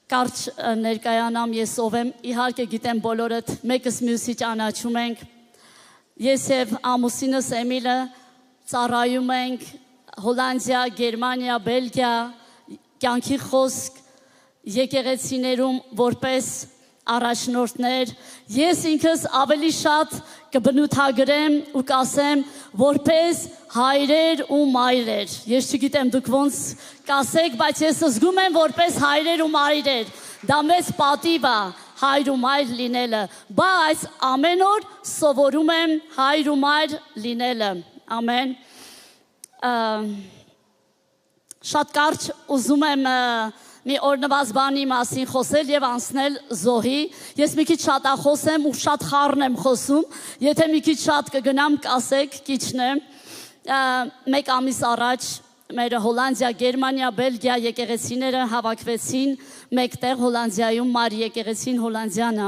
Կարճ ներկայանամ ես ով եմ, իհարկե գիտեմ բոլորդ մեկս մյուսի ճանաչում ենք։ Ես եւ ամուսինս Էմիլը ծառայում ենք Հոլանդիա, Գերմանիա, Բելգիա, կյանքի խոսք եկեղեցիներում որպես առաջնորդներ։ Ես ինքս ավելի շատ կբնութագրեմ ու կասեմ որպես հայրեր ու մայրեր։ Ես չգիտեմ դուք ոնց կասեք, բայց ես զգում եմ որպես հայրեր ու մայրեր։ Դա մեծ պատիվ է հայր ու մայր լինելը, բայց ամեն օր սովորում եմ հայր ու մայր լինելը։ Ամեն։ Շատ կարճ ուզում եմ մի օրնված բանի մասին խոսել եւ անցնել զոհի։ Ես մի քիչ շատախոս եմ ու շատ խառն եմ խոսում։ Եթե մի քիչ շատ կգնամ, կասեք, քիչն մեկ ամիս առաջ մեր Հոլանդիա, Գերմանիա, Բելգիա եկեղեցիները հավաքվեցին մեկտեղ Հոլանդիայում մար եկեղեցին Հոլանդիան է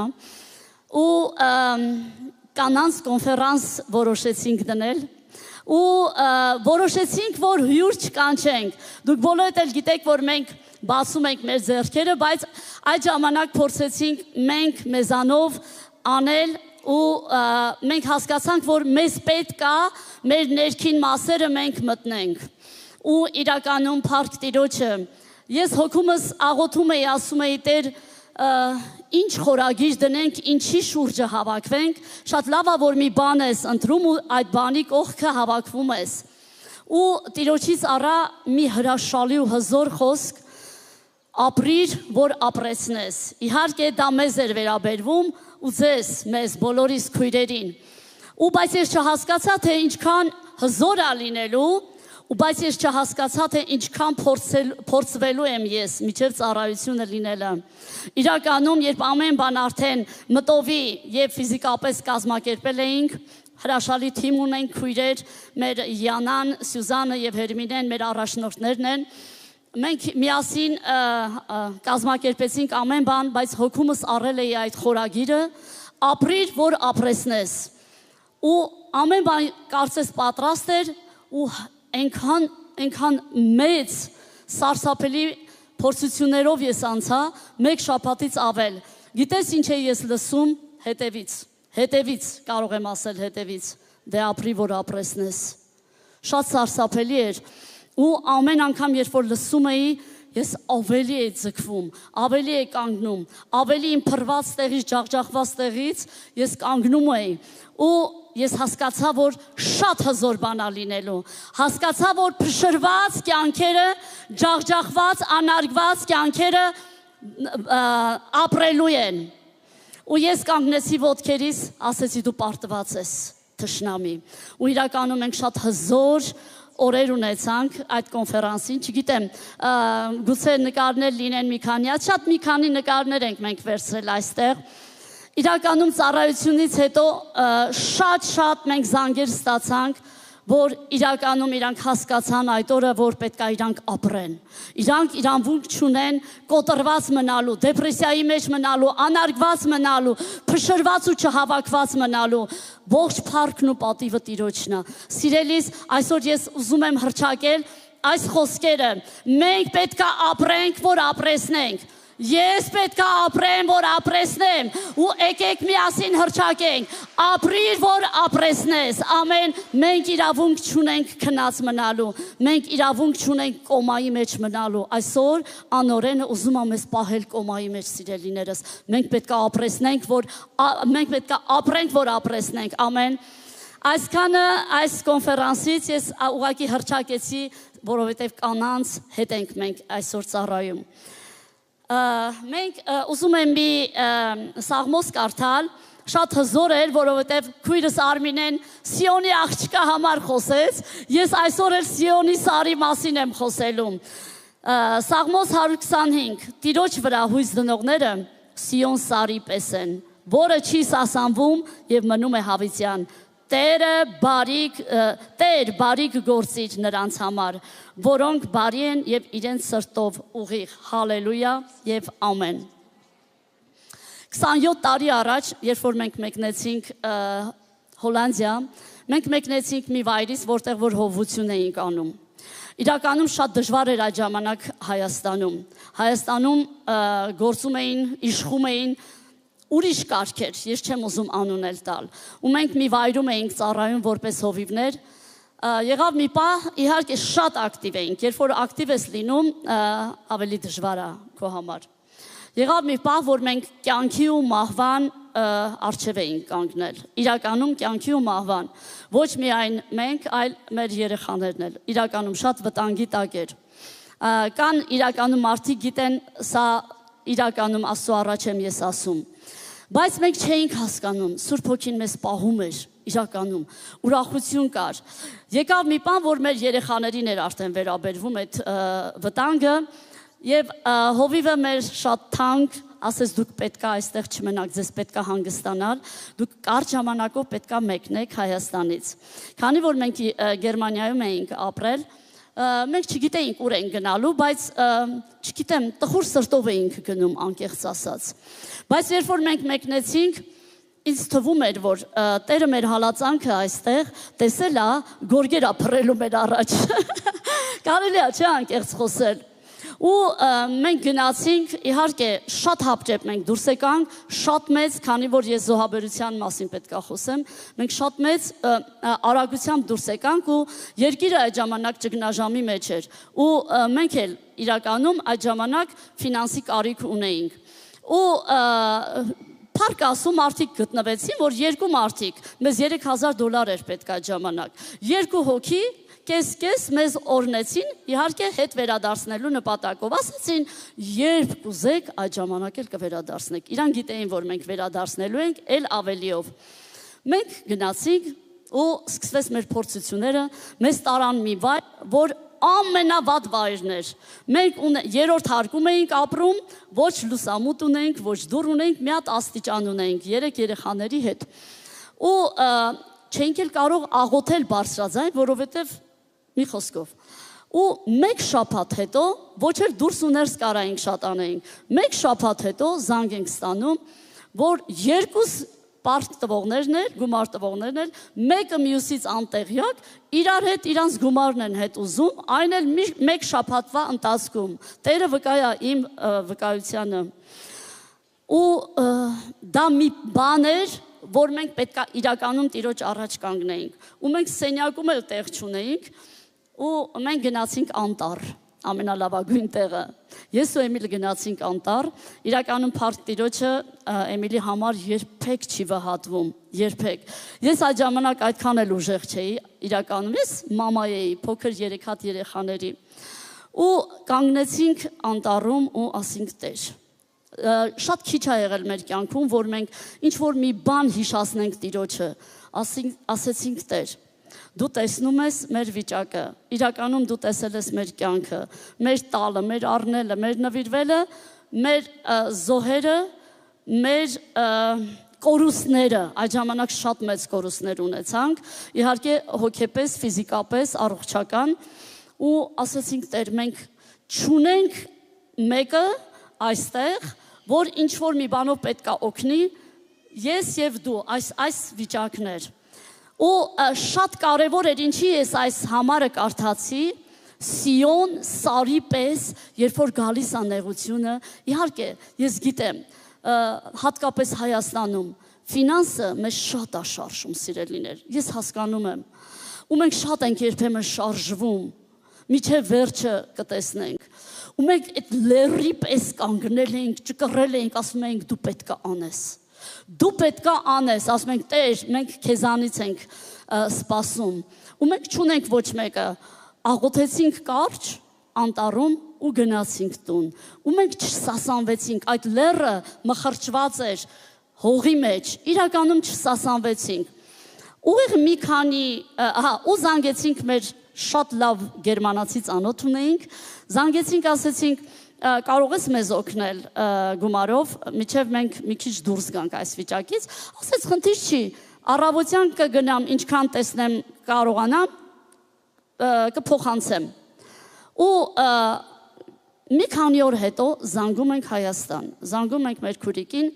ու կանանց կոնֆերանս որոշեցինք դնել ու որոշեցինք որ հյուր չկանչենք։ Դուք բոլորդ էլ գիտեք որ մենք բացում ենք մեր ձեռքերը, բայց այդ ժամանակ փորձեցինք մենք մեզանով անել ու մենք հասկացանք որ մեզ պետք է մեր ներքին մասերը մենք մտնենք ու իրականում Փառք Տիրոջը ես հոգումս աղոթում էի ասում էի Տեր ինչ խորագիր դնենք ինչի շուրջը հավաքվենք շատ լավ է որ մի բան ես ընտրում ու այդ բանի կողքը հավաքվում ես ու Տիրոջից առա մի հրաշալի ու հզոր խոսք ապրիր որ ապրեցնես իհարկե դա մեզ էր վերաբերվում ու ձեզ մեզ բոլորիս քույրերին ու բայց ես չհասկացա թե ինչքան հզոր է լինելու ու բայց ես չհասկացա թե ինչքան փորձվելու եմ ես միջև ծառայությունը լինելը իրականում երբ ամեն բան արդեն մտովի եւ ֆիզիկապես կազմակերպել էինք հրաշալի թիմ ունենք քույրեր մեր Յանան, Սյուզանը եւ Հերմինեն մեր առաջնորդներն են մենք միասին կազմակերպեցինք ամեն բան բայց հոգումս առել էի այդ խորագիրը ապրիր որ ապրեցնես ու ամեն բան կարծես պատրաստ էր ու այնքան մեծ սարսափելի փորձություններով ես անցա մեկ շաբաթից ավել գիտես ինչ է ես լսում հետևից կարող եմ ասել հետևից դե ապրի որ ապրեցնես շատ սարսափելի էր ու ամեն անգամ երբ որ լսում էի ես ավելի էի ձգվում ավելի էի կանգնում ավելի իմ փռված տեղից ջախջախված տեղից ես կանգնում էի ու ես հասկացա որ շատ հզոր բան է լինելու հասկացա որ փշրված կյանքերը ջախջախված անարգված կյանքերը ապրելու են ու ես կանգնեցի ոտքերիս ասեցի դու պարտված ես թշնամի ու իրականում ենք շատ հզոր օրեր ունեցանք այդ կոնֆերանսին, չգիտեմ, գուցե նկարներ լինեն մի քանի, շատ մի քանի նկարներ ենք մենք վերցրել այստեղ։ Իրականում ծառայությունից հետո շատ մենք զանգեր ստացանք, որ իրականում իրանք հասկացան այդ օրը, որ պետք է իրանք ապրեն։ Իրանք իրավունք չունեն կոտրված մնալու, դեպրեսիայի մեջ մնալու, անարգված մնալու, փշրված ու չհավաքված մնալու։ Ողջ փառքն ու պատիվը Տիրոջն է։ Սիրելիս, այսօր ես ուզում եմ հռչակել այս խոսքերը։ Մենք պետք է ապրենք, որ ապրեցնենք։ Ես պետք է ապրեմ, որ ապրեցնեմ ու եկեք միասին հռչակենք, ապրիր, որ ապրեցնես, ամեն, մենք իրավունք չունենք քնած մնալու, մենք իրավունք չունենք կոմայի մեջ մնալու, այսօր անօրենը ուզում է մեզ պահել կոմայի մեջ սիրելիներս, մենք պետք է ապրենք, որ ապրեցնենք, ամեն, այսքանը այս կոնֆերանսից ես ուղղակի հռչակեցի, որովհետև կանանց հետ ենք մենք այսօր ծառայում։ Մենք ուզում եմ մի սաղմոս կարդալ, շատ հզոր էր, որովհետև քույրս Արմինեն Սիոնի աղջկա համար խոսեց, ես այսօր էլ Սիոնի սարի մասին եմ խոսելում։ Սաղմոս 125, Տիրոջ վրա հույս դնողները Սիոն սարի պես են, որը չի սասանվում և մնում է հավիտյան։ Տեր բարիք գործիր նրանց համար, որոնք բարի են և իրենց սրտով ուղիղ, հալելույա և ամեն։ 27 տարի առաջ, երբ որ մենք մեկնեցինք Հոլանդիա, մենք մեկնեցինք մի վայրից, որտեղ որ հովվություն էինք անում։ իրականում շատ դժվար էր այդ ժամանակ Հայաստանում գործում էին, իշխում էին ուրիշ կարգեր, ես չեմ ուզում անունել տալ, ու մենք մի վայրում էինք ծառայում որպես հովիվներ, եղավ մի պահ, իհարկե շատ ակտիվ էինք, երբ որ ակտիվ ես լինում, ավելի դժվար է քո համար։ Եղավ մի պահ, որ մենք կյանքի ու մահվան առջև էինք կանգնել, իրականում կյանքի ու մահվան, ոչ միայն մենք, այլ մեր երեխաներն էլ, իրականում շատ վտանգի տակ էր։ Կան իրականում մարդիկ գիտեն, սա իրականում Աստծո առաջ եմ ես ասում, բայց մենք չէինք հասկանում, Սուրբ Հոգին մեզ պահում էր, իրականում, ուրախություն կար։ Եկավ մի բան, որ մեր երեխաներին էր արդեն վերաբերվում այդ վտանգը, եւ հովիվը մեր շատ թանկ, ասես դուք պետքա այստեղ չմնաք, ձեզ պետքա հանգստանալ, դուք կարճ ժամանակով պետքա մեկնեք Հայաստանից։ Քանի որ մենք Գերմանիայում էինք ապրել, մենք չգիտեինք ուր ենք գնալու, բայց չգիտեմ, տխուր սրտով էինք գնում, անկեղծ ասած։ Բայց երբ որ մենք մեկնեցինք, ինձ թվում էր, որ Տերը մեր հալածանքը այստեղ տեսել է, գորգեր է փռելու մեր առաջ։ Կարելի է, չէ՞, անկեղծ խոսել։ Ու մենք գնացինք, իհարկե շատ հապճեպ մենք դուրս եկանք, շատ մեծ, քանի որ ես զոհաբերության մասին պետք է խոսեմ, մենք շատ մեծ արագությամբ դուրս եկանք ու երկիրը այդ ժամանակ ճգնաժամի մեջ էր ու մենք էլ իրականում այդ ժամանակ ֆինանսի կարիք ունեինք ու Փառք ասում մարդիկ գտնվեցին, որ երկու մարդիկ, մեզ $3000 էր պետք այդ ժամանակ, երկու հոգի կես մեզ օրնեցին, իհարկե հետ վերադարձնելու նպատակով, ասացին, երբ կուզեք այդ ժամանակ էլ կվերադարձնեք, իրան գիտեին, որ մենք վերադարձնելու ենք, էլ ավելիով, մենք գնացինք ու սկսվեց մեր փորձությունները, մեզ տարան մի վայր, որ ամենավատ վայրն էր, մենք երրորդ հարկում էինք ապրում, ոչ լուսամուտ ունենք, ոչ դուռ ունենք, մի հատ աստիճան ունենք, 3 երեխաների հետ, ու չենք էլ կարող աղոթել բարձրաձայն, որովհետև մի խոսքով, ու մեկ շաբաթ հետո, ոչ էլ դուրս ու ներս կարայինք շատ անեինք, մեկ շաբաթ հետո զանգ ենք ստանում, որ երկուս Պարտ տվողներն էր, գումար տվողներն էր, մեկը մյուսից անտեղյակ, իրար հետ իրանց գումարն են հետ ուզում, այն էլ մեկ շաբաթվա ընթացքում, Տերը վկա է իմ վկայությանը, ու դա մի բան էր, որ մենք պետք է իրականում Տիրոջ առաջ կանգնեինք, ու մենք սենյակում էլ տեղ չունեինք, ու մենք գնացինք Անտառ, ամենալավագույն տեղը, ես ու Էմիլը գնացինք Անտառ, իրականում Փառք Տիրոջը Էմիլի համար երբեք չի վհատվում, երբեք, ես այդ ժամանակ այդքան էլ ուժեղ չէի, իրականում ես մամա էի, փոքր 3 հատ երեխաների, ու կանգնեցինք Անտառում ու ասինք Տեր, շատ քիչ է եղել մեր կյանքում, որ մենք ինչ-որ մի բան հիշացնենք Տիրոջը, ասեցինք Տեր, դու տեսնում ես մեր վիճակը, իրականում դու տեսել ես մեր կյանքը, մեր տալը, մեր առնելը, մեր նվիրվելը, մեր զոհերը, մեր կորուստները, այդ ժամանակ շատ մեծ կորուստներ ունեցանք, իհարկե հոգեպես, ֆիզիկապես, առողջական, ու ասեցինք Տեր, մենք չունենք մեկը այստեղ, որ ինչ-որ մի բանով պետք է օգնի, ես և դու, այս վիճակներ, ու շատ կարևոր էր ինչի ես այս համարը կարդացի, Սիոն սարի պես, երբ որ գալիս է նեղությունը, իհարկե ես գիտեմ, հատկապես Հայաստանում, ֆինանսը մեզ շատ է շարժում սիրելիներ, ես հասկանում եմ, ու մենք շատ ենք երբեմն շարժվում, միջև վերջը կտեսնենք, ու մենք այդ լերի պես կանգնել ենք, ճկռել ենք, ասում ենք դու պետք է անես, դու պետքա անես, ասում ենք Տեր, մենք քեզանից ենք սպասում, ու մենք չունենք ոչ մեկը, աղոթեցինք կարճ Անտառում ու գնացինք տուն, ու մենք չսասանվեցինք, այդ լերը մխրճված էր հողի մեջ, իրականում չսասանվեցինք, ուղիղ մի քանի, ու զանգեցինք մեր շատ լավ գերմանացի ծանոթ ունեինք, զանգեցինք, ասեցինք, կարող ես մեզ օգնել գումարով, միջև մենք մի քիչ դուրս գանք այս վիճակից, ասեց խնդիր չի, առավոտյան կգնամ, ինչքան տեսնեմ կարողանամ, կփոխանցեմ, ու մի քանի օր հետո զանգում ենք Հայաստան, զանգում ենք մեր քուրիկին,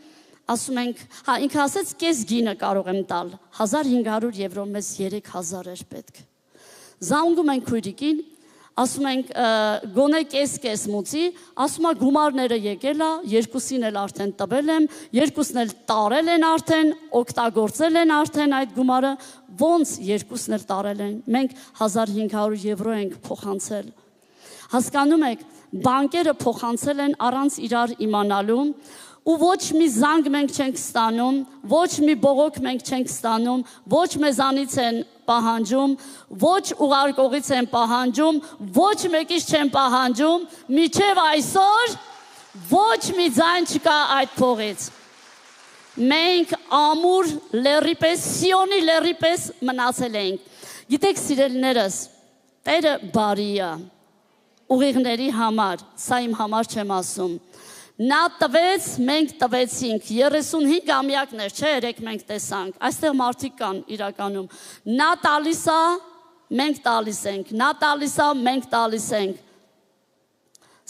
ասում ենք, ինքը ասեց կես գինը կարող եմ տալ, 1500 եվրո մեզ 3000 էր պետք, զանգում ենք քուրիկին, ասում ենք գոնե կես մուծի, ասում է գումարները եկել է, երկուսին էլ արդեն տվել եմ, երկուսն էլ տարել են արդեն, օգտագործել են արդեն այդ գումարը, ոնց երկուսն էլ տարել են, մենք 1500 եվրո ենք փոխանցել։ Հասկանում եք, բանկերը փոխանցել են առանց իրար իմանալու, ու ոչ մի զանգ մենք չենք ստանում, ոչ մի բողոք մենք չենք ստանում, ոչ մեզանից են պահանջում, ոչ ուղարկողից են պահանջում, ոչ մեկից չեն պահանջում, մինչև այսօր ոչ մի ձայն չկա այդ փողից։ Մենք ամուր լեռի պես, Սիոնի լեռի պես մնացել ենք։ Գիտեք, սիրելիներս, Տերը բարի է, ուղիղների համար, սա իմ համար չեմ ասում։ Նա տվեց, մենք տվեցինք, 35-ամյակներ, չէ, երեք մենք տեսանք, այստեղ մարդիկ կան իրականում, նա տալիս է, մենք տալիս ենք, նա տալիս է, մենք տալիս ենք,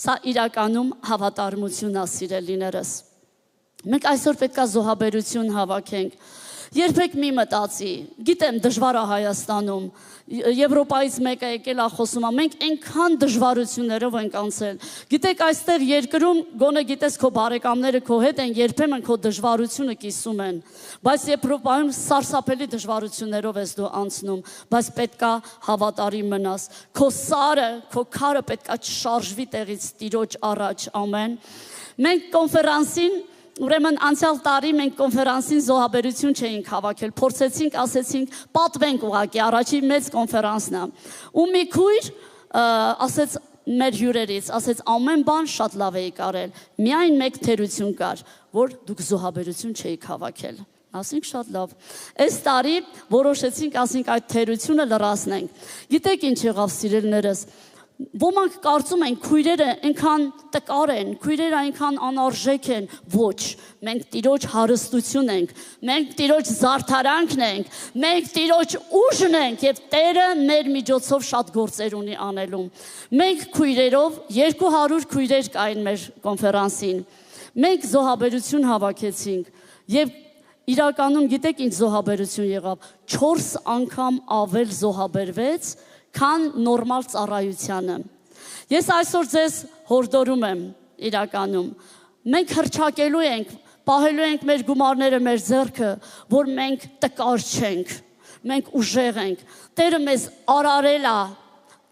սա իրականում հավատարմություն է, սիրելիներս, մենք այսօր պետք է զոհաբերություն հավաքենք, երբեք մի մտածի, գիտեմ դժվար է Հայաստանում, Եվրոպայից մեկը եկել է խոսում, մենք այնքան դժվարություններով ենք անցել, գիտեք այստեղ երկրում, գոնե գիտես քո բարեկամները քո հետ են, երբեմն քո դժվարությունը կիսում են, բայց Եվրոպայում սարսափելի դժվարություններով ես դու անցնում, բայց պետք է հավատարիմ մնաս, քո սարը, քո քարը պետք է չշարժվի տեղից Տիրոջ առաջ, ամեն, մենք կոնֆերանսին Ուրեմն անցյալ տարի մենք կոնֆերանսին զոհաբերություն չէինք հավաքել, փորձեցինք, ասեցինք, պատվենք ուղղակի, առաջի մեծ կոնֆերանսն է։ Ու մի քույր ասեց մեր հյուրերից, ասեց ամեն բան շատ լավ էի կարել, միայն մեկ թերություն կար, որ դուք զոհաբերություն չէիք հավաքել։ Ասենք շատ լավ։ Այս տարի որոշեցինք, ասենք այդ թերությունը լրացնենք։ Գիտեք ինչ եղավ, սիրելիներս, ոմանք կարծում են քույրերը այնքան տկար են, քույրերը այնքան անարժեք են, ոչ, մենք Տիրոջ հարստություն ենք, մենք Տիրոջ զարդարանքն ենք, մենք Տիրոջ ուժն ենք եւ Տերը մեր միջոցով շատ գործեր ունի անելու։ Մենք քույրերով 200 քույրեր կային մեր կոնֆերանսին։ Մենք զոհաբերություն հավաքեցինք եւ իրականում գիտեք ինչ զոհաբերություն եղավ, 4 անգամ ավել զոհաբերվեց քան նորմալ ծառայությանը։ Ես այսօր ձեզ հորդորում եմ իրականում, մենք հռչակելու ենք, պահելու ենք մեր գումարները մեր ձեռքը, որ մենք տկար չենք, մենք ուժեղ ենք, Տերը մեզ արարել է,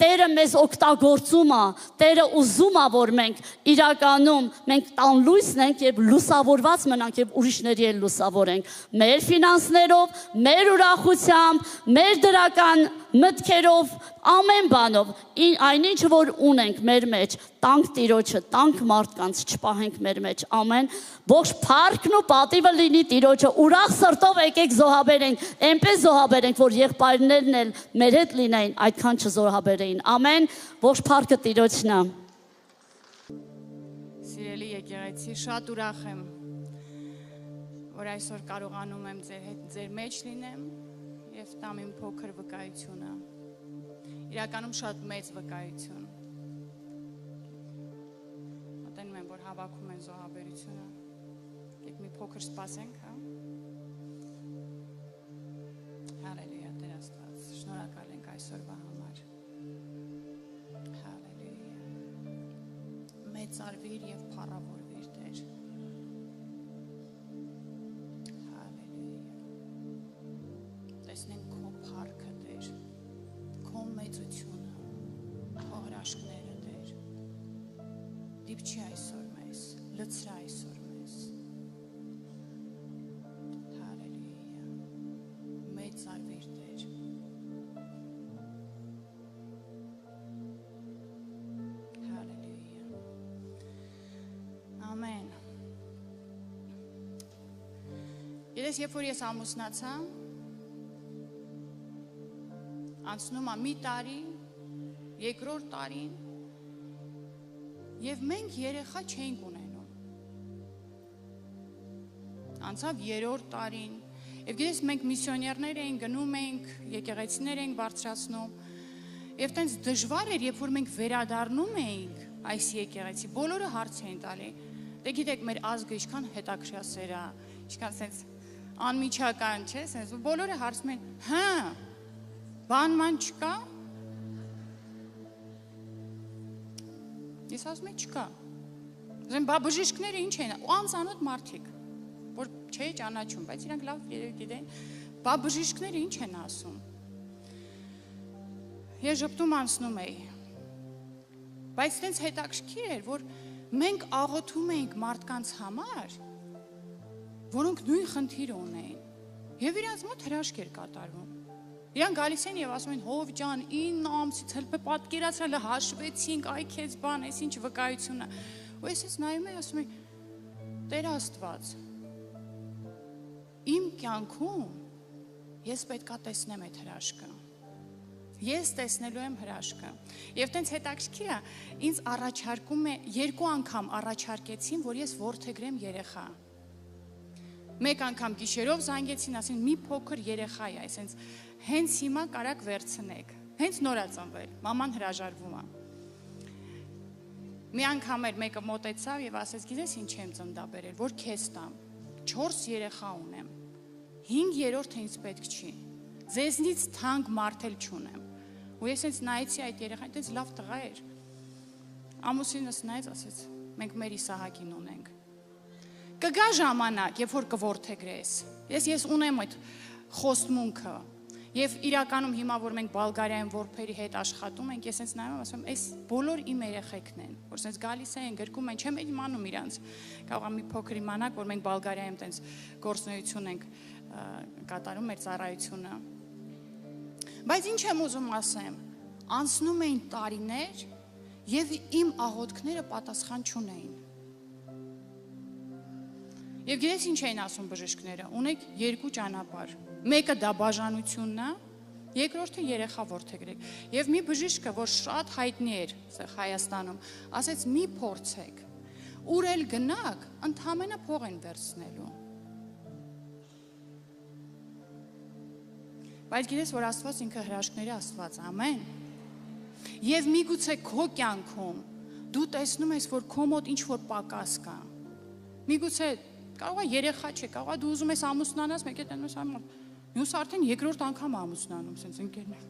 Տերը մեզ օգտագործում է, Տերը ուզում է, որ մենք իրականում մենք տան լույսն ենք եւ լուսավորված մնանք եւ ուրիշների էլ լուսավորենք, մեր ֆինանսներով, մեր ուրախությամբ, մեր դրական մտքերով, ամեն բանով, այնինչ որ ունենք մեր մեջ, տանք Տիրոջը, տանք մարդկանց, չպահենք մեր մեջ, ամեն, ողջ փառքն ու պատիվը լինի Տիրոջը, ուրախ սրտով եկեք զոհաբերենք, այնպես զոհաբերենք, որ եղբայրներն էլ մեր հետ լինեին, այդքան չզոհաբերեին, ամեն, ողջ փառքը Տիրոջն է։ Սիրելի եկեղեցի, շատ ուրախ եմ, որ այսօր կարողանում եմ ձեր մեջ լինեմ եւ տամ իմ փոքր վկայությունը։ Իրականում շատ մեծ վկայություն։ Մտնում եմ, որ հավաքում են զոհաբերությունը։ Եք մի փոքր սպասենք, հա։ Հալելույա, Տեր Աստված, շնորհակալ ենք այսօրվա համար։ Հալելույա։ Մեծարվիր եւ փառավորվիր, Տեր։ Տեսնենք քո փառքը, Տեր, քո մեծությունը, քո հրաշքները, Տեր, դիպչի այսօր մեզ, լցրա այսօր մեզ, հալելույա, մեծարվիր, Տեր, հալելույա, ամեն, երբ որ ես ամուսնացա, անցնում է մի տարի, երկրորդ տարին, եւ մենք երեխա չենք ունենում։ Անցավ երրորդ տարին, եւ գիտես մենք միսիոներներ էինք, գնում էինք, եկեղեցիներ էինք բարձրացնում, եւ տենց դժվար էր, երբ որ մենք վերադառնում էինք այս եկեղեցի, բոլորը հարց էին տալի, դե գիտեք մեր ազգը ինչքան հետաքրքրասեր է, ինչքան սենց անմիջական չէ, սենց բոլորը հարցում են, հա բանման չկա, Ես ասում եմ չկա։ Ասում բա բժիշկները ինչ են, ու անծանոթ մարդիկ, որ չէ ճանաչում, բայց իրանք լավ գիտեն, բա բժիշկները ինչ են ասում։ Ես ժպտում անցնում էի։ Բայց տենց հետաքրքիր էր, որ մենք աղոթում էինք մարդկանց համար, որոնք նույն խնդիրը ունեին, եւ իրանց մոտ հրաշք էր կատարվում։ Իրանք գալիս են եւ ասում են հով ջան 9 ամսից հենց պատկերացրել հաշվեցինք, այ քեզ բան, այս ինչ վկայությունն է։ Ու ես նայում եմ, ասում եմ Տեր Աստված, իմ կյանքում ես պետքա տեսնեմ այդ հրաշքը։ Ես տեսնելու եմ հրաշքը։ Եվ տենց հետաքրքիր է, ինձ առաջարկում է 2 անգամ առաջարկեցին, որ ես որդեգրեմ երեխա։ Մեկ անգամ գիշերով զանգեցին, ասին մի փոքր երեխա է, այսինքն հենց հիմա կարակ վերցնեք։ Հենց նոր է ծնվել, մաման հրաժարվում է։ Մի անգամ էր մեկը մոտեցավ եւ ասեց, գիտես ինչ եմ ծննդաբերել, որ քեզ տամ։ 4 երեխա ունեմ։ 5-րդը ինձ պետք չի։ Ձեզնից թանկ մարդ էլ չունեմ։ Ու ես ինձ նայեցի այդ երեխան, այդպես լավ տղա էր։ Ամուսինս նայեց, ասեց, մենք մեր Իսահակին ունենք։ Կգա ժամանակ, երբ որ կորդեգրես։ Ես ունեմ այդ խոստմունքը։ Եվ իրականում հիմա որ մենք Բուլղարիայում որբերի հետ աշխատում ենք, ես ինձ նայում եմ, ասում եմ, այս բոլոր իմ երեխեքն են, որ sense գալիս են, գրկում են, չեմ իմանում իրանց։ Կարող է մի փոքր իմանաք, որ մենք Բուլղարիայում տենց գործունեություն ենք կատարում մեր ծառայությունը։ Բայց ինչ եմ ուզում ասեմ, անցնում էին տարիներ եւ իմ աղոթքները պատասխան չունեին։ Եվ գիտես ինչ էին ասում բժիշկները, ունեք 2 ճանապարհ։ Մեկը դա բաժանությունն է, երկրորդը երեխա որդեգրեք։ Եվ մի բժիշկը, որ շատ հայտնի էր Հայաստանում, ասեց մի փորձեք։ Ուր էլ գնաք, ընդհանրապես փող են վերցնելու։ Բայց գիտես, որ Աստված ինքը հրաշքների Աստված, ամեն։ Եվ միգուցե քո կյանքում դու տեսնում ես, որ քո մոտ ինչ-որ պակաս կա։ Միգուցե կարող է երեխա չէ, կարող է դու ուզում ես ամուսնանաս, մեկ է տենում ես ամոթ։ Մյուս արդեն երկրորդ անգամ ամուսնանում, sense ընկերներ։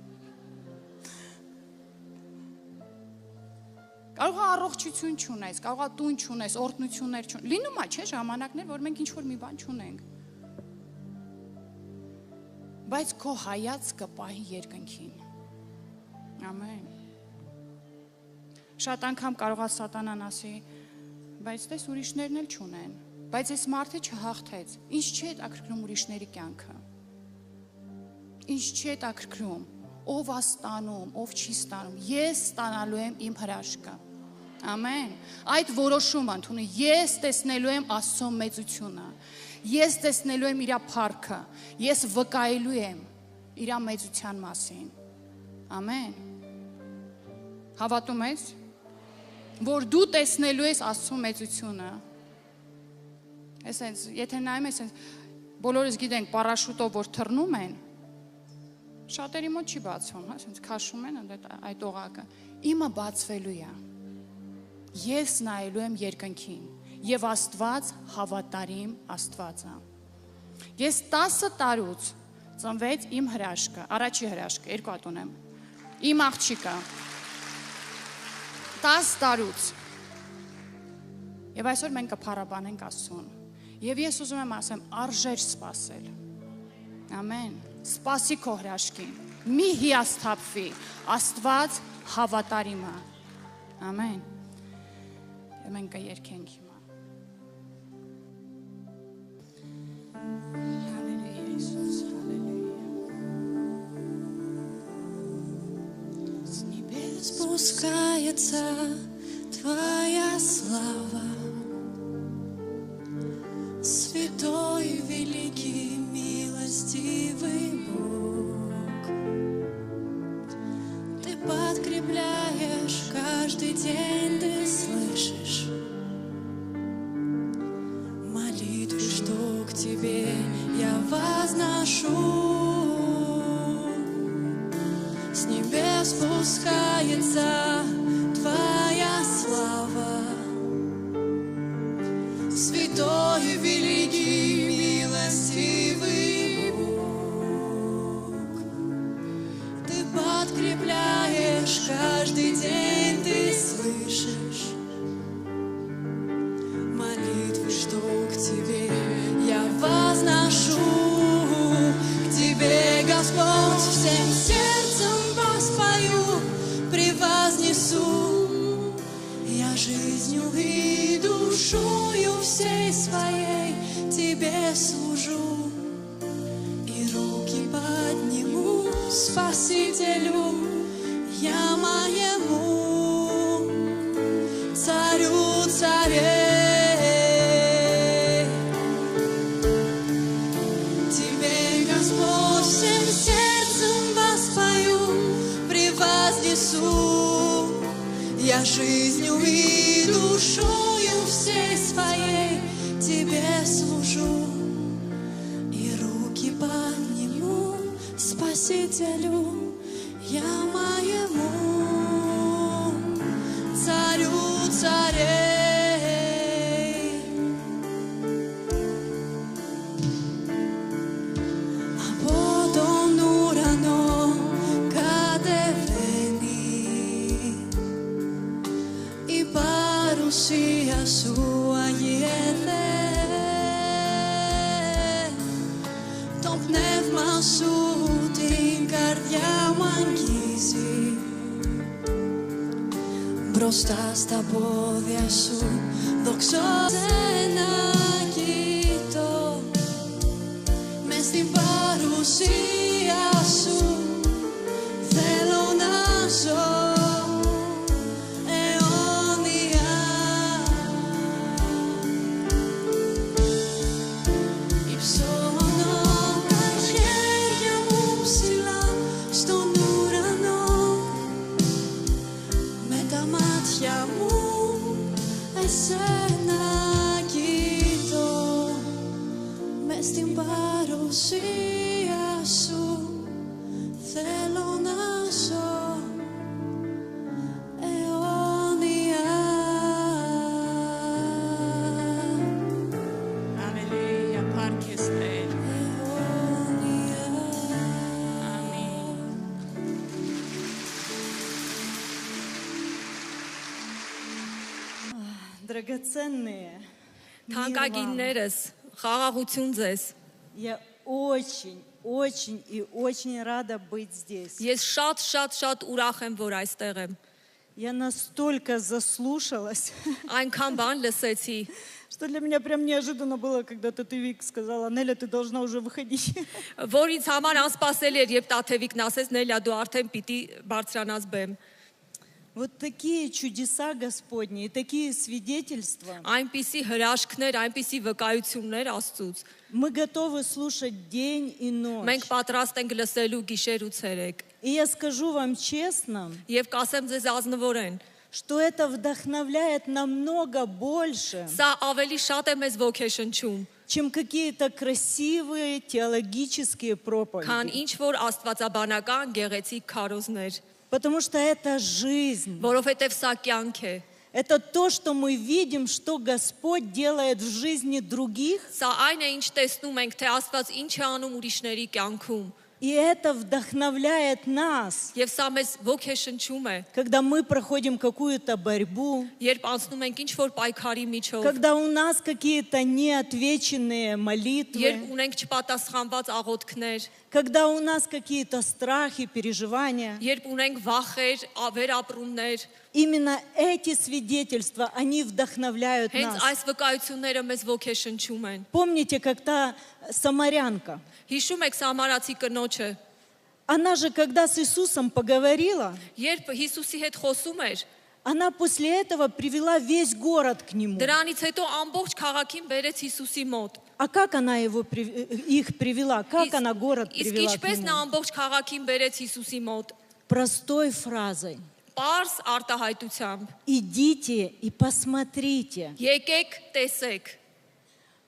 Կարող է առողջություն չունես, կարող է տուն չունես, օրհնություններ չունես։ Լինում է, չէ՞, ժամանակներ, որ մենք ինչ-որ մի բան չունենք։ Բայց քո հայացքը պահի երկնքին։ Ամեն։ Շատ անգամ կարող է սատանան ասի, բայց դες ուրիշներն էլ չունեն, բայց այս մարդը չհաղթեց, ինչ չի հետաքրքրում ուրիշների կյանքը։ Ինչ չի հետաքրքրում, ով է ստանում, ով չի ստանում, ես ստանալու եմ իմ հրաշքը։ Ամեն։ Այդ որոշումը ընդունի, ես տեսնելու եմ Աստծո մեծությունը, ես տեսնելու եմ իր փառքը, ես վկայելու եմ իր մեծության մասին։ Ամեն։ Հավատում ես, որ դու տեսնելու ես Աստծո մեծությունը։ Այսինքն, եթե նայում ես, բոլորս գիտենք պարաշուտով որ թռնում են, շատերի մոտ չի բացվում, հա, այսինքն քաշում են այդ օղակը։ Իմը բացվելու է։ Ես նայելու եմ երկնքին եւ Աստված հավատարիմ Աստված է։ Ես 10 տարուց ծնվեց իմ հրաշքը, առաջի հրաշքը, 2 հատ ունեմ։ Իմ աղջիկը 10 տարուց։ Եվ այսօր մենք կփառաբանենք Աստծուն։ Եվ ես ուզում եմ ասեմ, արժեր սպասել։ Ամեն։ Սպասի քո հրաշքին։ Մի հիասթափվի, Աստված հավատարիմ է։ Ամեն։ Եվ մենք կերքենք հիմա։ Հալելույա, Иисус, հալելույա։ С небес спускается Твоя слава, Святой, великий, милостивый Бог. Ты подкрепляешь каждый день, Ты слышишь молитвы, что к Тебе я возношу. С небес спускается Твоя слава, Святой, великий, милостивый Бог. Ты подкрепляешь каждый день, Ты слышишь всей своей Тебе служу, и руки подниму Спасителю я моему, Царю царей. Тебе, Господь, всем сердцем воспою, превознесу. Я жизнью и душою всей своей Тебе служу, и руки подниму Спасителю я моему, Царю царей. Απότον ουρανό κατεβαίνει η παρουσία Σου, Άγιε Θεέ. Το πνεύμα Σου την καρδιά μου αγγίζει. Μπροστά στα πόδια Σου δοξάζε να κοιτώ, μες στην παρουσία Σου θέλω να ζω αιώνια. Υψώνω τα χέρια μου ψηλά στον ουρανό, με τα μάτια μου εσένα κοιτώ, μες στην παρουσία Σου θέλω να ζω αιώνια. Alleluia, Parkes Teel. Αιώνια. Amen. Драгоценные, мир вам. Թանկագիններս, խաղաղություն ձեզ։ Я очень и очень рада быть здесь. Ես շատ ուրախ եմ, որ այստեղ եմ։ Я настолько заслушалась, Այնքան բան լսեցի, что для меня прям неожиданно было, когда Татевик сказала: Неля, ты должна уже выходить. որ ինձ համար անսպասելի էր, երբ Տաթևիկն ասեց, Նելիա, դու արդեն պիտի բարձրանաս բեմ։ Вот такие чудеса Господни и такие свидетельства. Այնպիսի հրաշքներ, այնպիսի վկայություններ Աստծուց։ Мы готовы слушать день и ночь. Մենք պատրաստ ենք լսելու գիշեր ու ցերեկ։ И я скажу вам честно, Եվ կասեմ ձեզ ազնվորեն, что это вдохновляет намного больше, սա ավելի շատ է մեզ ոգեշնչում, чем какие-то красивые теологические քան проповеди. ինչ որ աստվածաբանական գեղեցիկ քարոզներ, Потому что это жизнь. որովհետև սա կյանք է։ Это то, что мы видим, что Господь делает в жизни других, Սա այն է, ինչ տեսնում ենք, թե Աստված ինչ է անում ուրիշների կյանքում։ и это вдохновляет нас, Եվ սա մեզ ոգեշնչում է, когда мы проходим какую-то борьбу, երբ անցնում ենք ինչ-որ պայքարի միջով, когда у нас какие-то неотвеченные երբ молитвы, ունենք չպատասխանված աղոթքներ, когда у нас какие-то страхи, переживания. երբ ունենք վախեր, վերապրումներ, Именно эти свидетельства, они вдохновляют հենց нас. այս վկայությունները մեզ ոգեշնչում են։ Помните, как та самарянка, Հիշում եք Սամարացի կնոջը, она же, когда с Иисусом поговорила, երբ Հիսուսի հետ խոսում էր, она после этого привела весь город к нему. դրանից հետո ամբողջ քաղաքին բերեց Հիսուսի мот։ А как она их привела? Как она город Իսկ привела к ինչպես նա нему? ամբողջ քաղաքին բերեց Հիսուսի մոտ։ Простой фразой. Պարզ արտահայտությամբ։ Идите и посмотрите. Եկեք, տեսեք,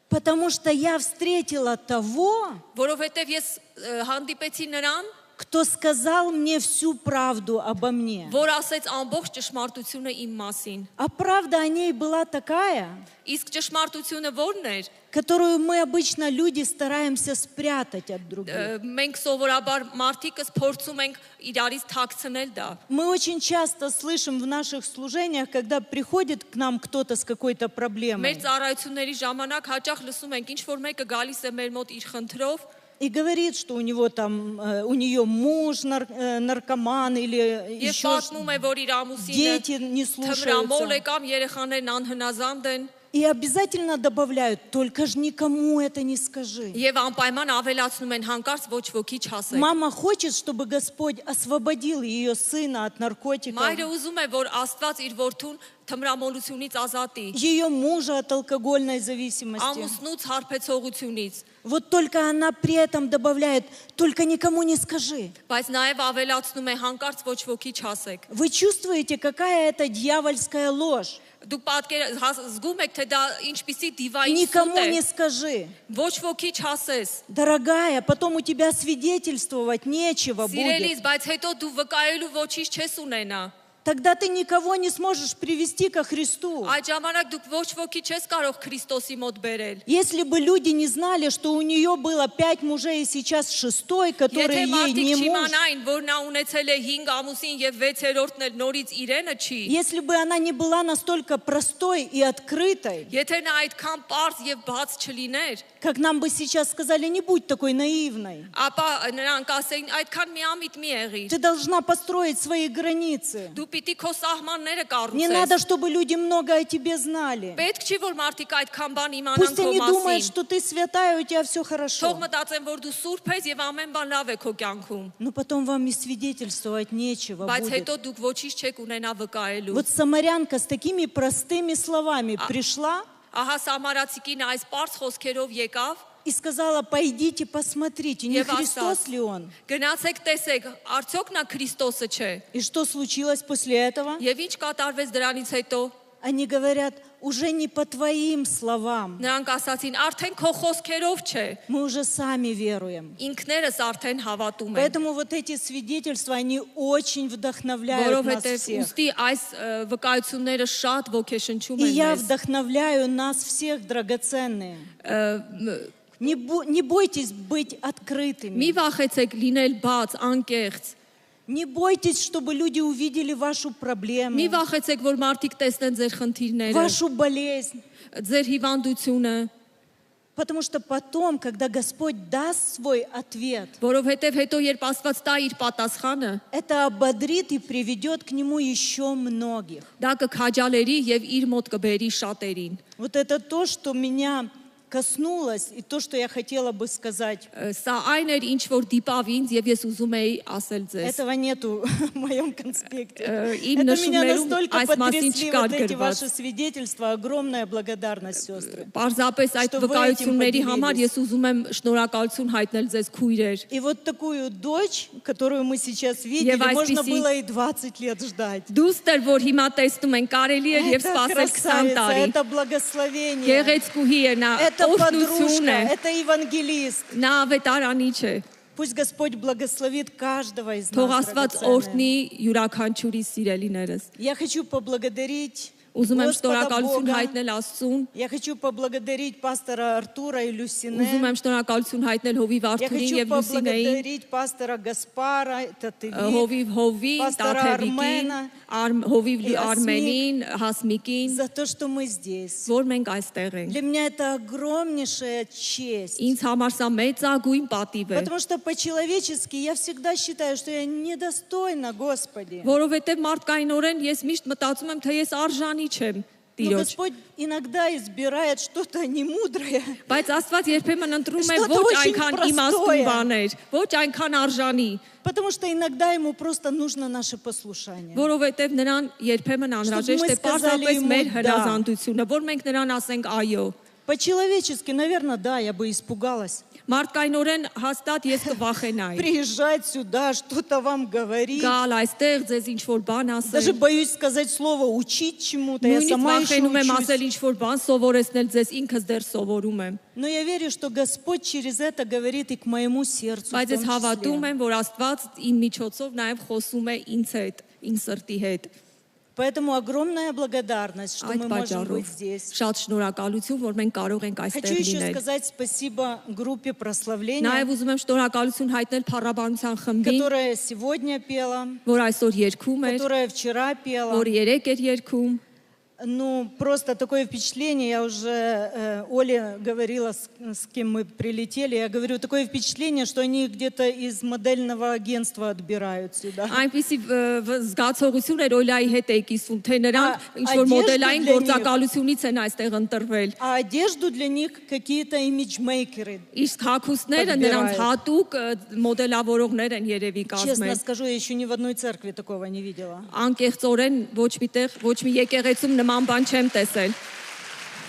Потому что я встретила того, որովհետև ես հանդիպեցի նրան, кто сказал мне всю правду обо мне. որ ասեց ամբողջ ճշմարտությունը իմ մասին։ А правда о ней была такая, Իսկ ճշմարտությունը ո՞րն էր։ которую мы обычно люди стараемся спрятать от других. Մենք սովորաբար մարդիկս փորձում ենք իրարից թաքցնել դա։ Мы очень часто слышим в наших служениях, когда приходит к нам кто-то с какой-то проблемой Մեր ծառայությունների ժամանակ հաճախ լսում ենք, ինչ որ մեկը գալիս է մեր մոտ իր խնդրով и говорит, что у него там, у нее муж наркоман или եւ еще պատմում է, որ իր ամուսինը дети не թմրամոլ է слушаются. կամ երեխաներն անհնազանդ են։ И обязательно добавляют, только ж никому это не скажи. Եվ անպայման ավելացնում են հանկարծ ոչ ոքի չասեք։ Мама хочет, чтобы Господь освободил ее сына от наркотиков, Մայրը ուզում է, որ Աստված իր որդուն թմրամոլությունից ազատի, ее мужа от алкогольной зависимости. ամուսնուց հարբեցողությունից, Вот только она при этом добавляет, только никому не скажи. բայց նաև ավելացնում է հանկարծ ոչ ոքի չասեք։ Вы чувствуете, какая это дьявольская ложь? Դուք զգում եք, թե դա ինչպիսի դիվային սուտ Никому է։ не скажи. Ոչ ոքի չասես։ Дорогая, потом у тебя свидетельствовать нечего будет. Սիրելիս, բայց հետո դու վկայելու ոչինչ չես ունենա։ Тогда ты никого не сможешь привести ко Христу. Այդ ժամանակ դուք ոչ ոքի չես կարող Քրիստոսի մոտ բերել։ Если бы люди не знали, что у нее было 5 мужей и сейчас 6-й, который Եթե ей մարդիկ не муж. չիմանային, որ նա ունեցել է 5 ամուսին եւ 6-րդն էլ նորից իրենը չի, Если бы она не была настолько простой и открытой, եթե նա այդքան པարզ եւ բաց չլիներ, как нам бы сейчас сказали, не будь такой наивной. ապա նրանք ասեին այդքան միամիտ մի եղիր։ Ты должна построить свои границы. Դու պիտի քո սահմանները Не надо, կառուցես։ чтобы люди много о тебе знали. Պետք չի որ մարդիկ այդքան բան իմանան Пусть քո они думают, մասին։ что ты святая, у тебя все Թող хорошо. մտածեն, որ դու սուրբ ես եւ ամեն բան լավ է քո կյանքում, Но потом вам и свидетельствовать нечего բայց будет. հետո դուք ոչինչ չեք ունենա վկայելու։ Вот самарянка с такими простыми словами пришла Ահա Սամարացիկին այս པարզ խոսքերով եկավ и сказала, пойдите посмотрите, не եւ Христос ասաց. ли он? Գնացեք տեսեք, արդյոք նա Քրիստոսը չէ։ И что случилось после этого? Եվ ինչ կատարվեց դրանից հետո։ Они говорят, уже не по твоим словам, Նրանք ասացին, արդեն քո խոսքերով չէ, мы уже сами веруем. ինքներս արդեն հավատում ենք։ Поэтому вот эти свидетельства, они очень вдохновляют нас Որովհետև всех. ուստի այս վկայությունները շատ ոգեշնչում И են я մեզ։ вдохновляю нас всех, драгоценные. Не бойтесь быть Մի открытыми. վախեցեք լինել բաց, անկեղծ։ Не бойтесь, чтобы люди увидели вашу проблему, Մի վախեցեք, որ մարդիկ տեսնեն ձեր խնդիրները, вашу болезнь. ձեր հիվանդությունը, Потому что потом, когда Господь даст свой ответ, որովհետև հետո երբ Աստված տա իր պատասխանը, это ободрит и приведет к Нему еще многих. դա կքաջալերի եւ իր մոտ կբերի շատերին։ Вот это то, что меня коснулось, и то, что я хотела бы сказать. Սա այն էր, ինչ որ дипավ ինձ եւ ես уզում էի ասել ձեզ։ Этого нету в моем конспекте. Им Это меня նշումներում настолько այս մասին потрясли չկար вот эти գրված։ ваши свидетельства. Огромная благодарность, сестры. Պարզապես այդ Что вы этим վկայությունների համար поделились. ես ուզում եմ շնորհակալություն հայտնել ձեզ քույրեր։ И вот такую дочь, которую мы сейчас видели, Եվ можно այսպիսի- было и 20 лет ждать. Դուստր, որ հիմա տեսնում են, կարելի է եւ Это սпасել 20 красавица, տարի։ это благословение, Գեղեցկուհի է նա, это օգնություն подружка, է, это евангелист. նա ավետարանիչ է։ Пусть Господь благословит каждого из Թող нас, Աստված драгоценные. օրհնի յուրաքանչյուրի սիրելիներս։ Я хочу поблагодарить Ուզում եմ Господа շնորհակալություն Бога. հայտնել Աստծուն, Я хочу поблагодарить пастора Артура и ուզում Люсине. եմ շնորհակալություն հայտնել Հովիվ Я Արթուրին хочу եւ Լուսինեին, поблагодарить пастора Гаспара, Татевит, Հովիվ Հովին, Պաստոր Տաթևիկին, Արմենը, Հովիվ Հասմիկ, Արմենին, Հասմիկին, за то, что мы здесь. որ մենք այստեղ ենք։ Для меня это огромнейшая честь. Ինձ համար սա մեծագույն պատիվ է, Потому что по-человечески я всегда считаю, что я недостойна, Господи. որովհետեւ մարդկայինորեն ես միշտ մտածում եմ, թե ես արժանի չեմ Но Տիրոջ, Господь иногда избирает что-то немудрое, բայց Աստված երբեմն ընտրում է Что-то ոչ очень այնքան простое. իմաստուն բաներ, ոչ այնքան արժանի, потому что иногда Ему просто нужно наше послушание. որովհետեւ նրան երբեմն անհրաժեշտ мы է сказали պարզապես ему մեր «да». հրազանդությունը, որ մենք նրան ասենք այո։ По-человечески, наверное, да, я бы испугалась. Մարդկայինորեն հաստատ ես կվախենայի։ Приезжать сюда, что-то вам говорить. Գալ այստեղ ձեզ ինչ որ բան Даже ասել։ боюсь сказать слово «учить» чему-то. Я Նույնիսկ сама еще վախենում եմ ասել учусь. ինչ որ բան սովորեցնել ձեզ, ինքս դեռ սովորում եմ։ Но я верю, что Господь через это говорит и к моему сердцу в Բայց ես том հավատում числе. եմ, որ Աստված իմ միջոցով նաև խոսում է ինձ հետ, իմ սրտի հետ։ Поэтому огромная благодарность, что Այդ мы можем պատճառով быть здесь. շատ շնորհակալություն, որ մենք կարող ենք Хочу այստեղ еще լինել։ сказать спасибо группе прославления, Նաև ուզում եմ շնորհակալություն հայտնել փառաբանության խմբին, которая сегодня пела, որ այսօր երգում էր, которая вчера пела. որ երեք էր երգում, Ну, просто такое впечатление, я уже Оле говорила, с кем мы прилетели, я говорю, такое впечатление, что они где-то из модельного агентства отбирают сюда. Այնպիսի զգացողություն էր Օլայի հետ էի կիսում, թե նրանք ինչ որ Ադեշտը մոդելային для них. գործակալությունից են այստեղ ընտրվել։ А одежду для них какие-то имиджмейкеры. Իսկ հագուստները նրանց հատուկ մոդելավորողներ են երևի Честно կազմել։ скажу, я еще ни в одной церкви такого не видела. Անկեղծորեն ոչ մի եկեղեցում նման բան չեմ տեսել։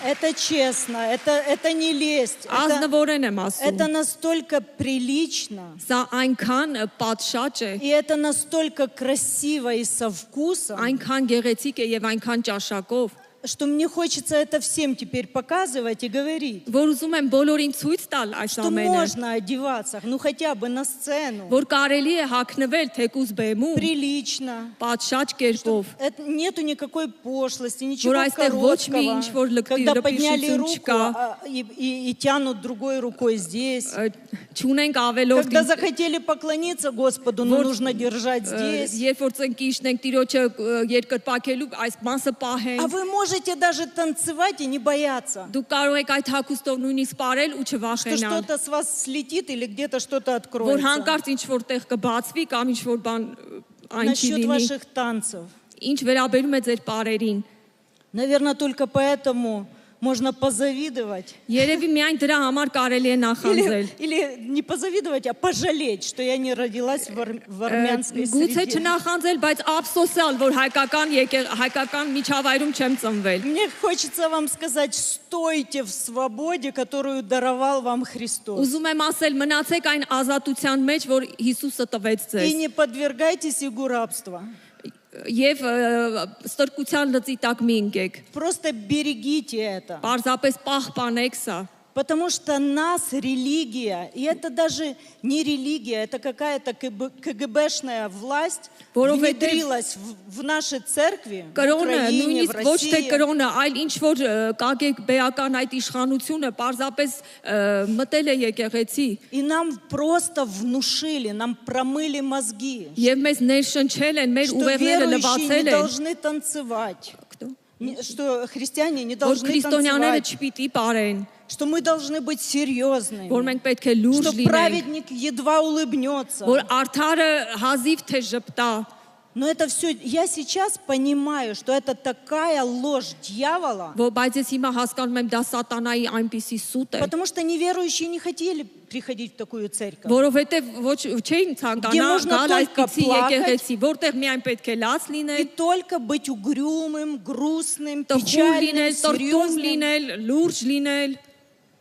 Это честно, это не лесть. Ազնվորեն եմ ասում։ Это настолько прилично, Սա այնքան պատշաճ է, и это настолько красиво и со вкусом, այնքան գեղեցիկ է եւ այնքան ճաշակով, что мне хочется это всем теперь показывать и говорить. որ ուզում եմ բոլորին ցույց տալ այս Что ամենը, можно одеваться, ну хотя бы на сцену, որ կարելի է հագնվել թեկուզ բեմում, прилично. պատշաճ կերպով, Нету никакой пошлости, ничего որ այստեղ ոչ մի ինչ որ короткого. Когда подняли լկտի руку չկա, и тянут другой рукой здесь. չունենք ավելով Когда захотели поклониться Господу, но нужно держать здесь. երբ որ ծնկիշն ենք տիրոջը երկրպագելու այս մասը պահեն, А вы можете даже танцевать и не бояться, դուք կարող եք այդ հագուստով նույնիսկ ապրել ու что չվախենալ, что-то с вас слетит или где-то что-то որ откроется. հանկարծ ինչ որտեղ կբացվի կամ ինչ որ բան այն չի Насчет լինի, ваших танцев. ինչ վերաբերում է ձեր պարերին։ Наверное, только поэтому можно позавидовать. Երևի միայն դրա համար կարելի է նախանձել։ Или не позавидовать, а пожалеть, что я не родилась в армянской Գուցե среде. չնախանձել, բայց ափսոսալ, որ հայկական միջավայրում չեմ ծնվել։ Мне хочется вам сказать, стойте в свободе, которую даровал вам Христос. Ուզում եմ ասել, մնացեք այն ազատության մեջ, որ Հիսուսը տվեց И ձեզ։ не подвергайтесь игу рабства. Եվ ստրկության լծի տակ մի ընկեք։ Просто берегите это. Պարզապես պահպանեք սա։ Потому что нас религия, и это даже не религия, это какая-то КГБшная власть внедрилась в наши церкви, в Կրոնը Украине, в նույնիսկ ոչ թե России. կրոնը, այլ ինչ որ կագեբեական այդ իշխանությունը պարզապես մտել է եկեղեցի И нам просто внушили, нам промыли мозги, եւ մեզ ներշնչել են, մեր что ուղեղները верующие լվացել не են, должны танцевать, что христиане не որ должны քրիստոնյաները танцевать, չպիտի ապարեն, что мы должны быть серьезными, որ մենք պետք է լուրջ что լինենք, праведник едва улыбнется. որ արդարը հազիվ թե ժպտա։ Но это все, я сейчас понимаю, что это такая ложь дьявола, Որ բայց ես հիմա հասկանում եմ դա սատանայի այնպիսի սուտ է, потому что неверующие не хотели приходить в такую церковь. որովհետեւ ոչ չէին ցանկանա можно գալ только այսպիսի плакать. եկեղեցի, որտեղ միայն պետք է լաց И լինել, только быть угрюмым, грустным, տխուր печальным, լինել, տրտում серьезным. լինել, լուրջ լինել։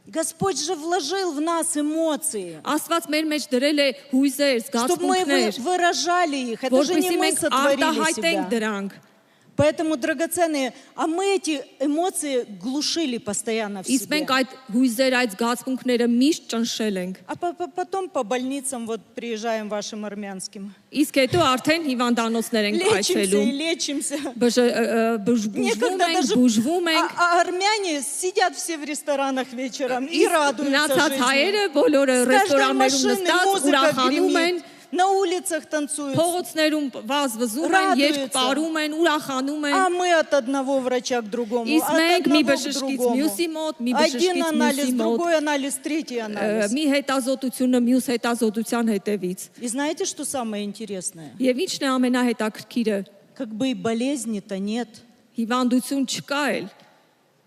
Господь же вложил в нас эмоции, Աստված մեր մեջ դրել է հույզեր, чтобы мы զգացմունքներ, выражали их. Это же не որպեսզի мы մենք сотворили արտահայտենք себя. դրանք։ Поэтому, драгоценные, а мы эти эмоции глушили постоянно в Իսկ մենք себе. այդ հույզեր, այդ զգացմունքները միշտ ճնշել ենք։ А потом по больницам вот приезжаем вашим армянским. Իսկ հետո արդեն հիվանդանոցներ ենք Лечимся այցելում։ и лечимся. Բուժվում Некогда ենք, даже... բուժվում ենք։ А армяне сидят все в ресторанах вечером и радуются Մնացած жизни. հայերը բոլորը С каждой ռեստորաններում машины նստած музыка ուրախանում են, гремит. На улицах танцуют. փողոցներում վազվզում են, Радуются. երբ պարում են, ուրախանում են։ А мы от одного врача к другому, Իսկ от մենք մի одного к բժշկից другому. մյուսի մոտ, մի Один բժշկից анализ, մյուսի մոտ, другой анализ, третий анализ. մի հետազոտությունը մյուս հետազոտության հետևից։ И знаете, что самое интересное? Եվ ինչն է ամենահետաքրքիրը, Как бы и болезни-то нет. հիվանդություն չկա էլ,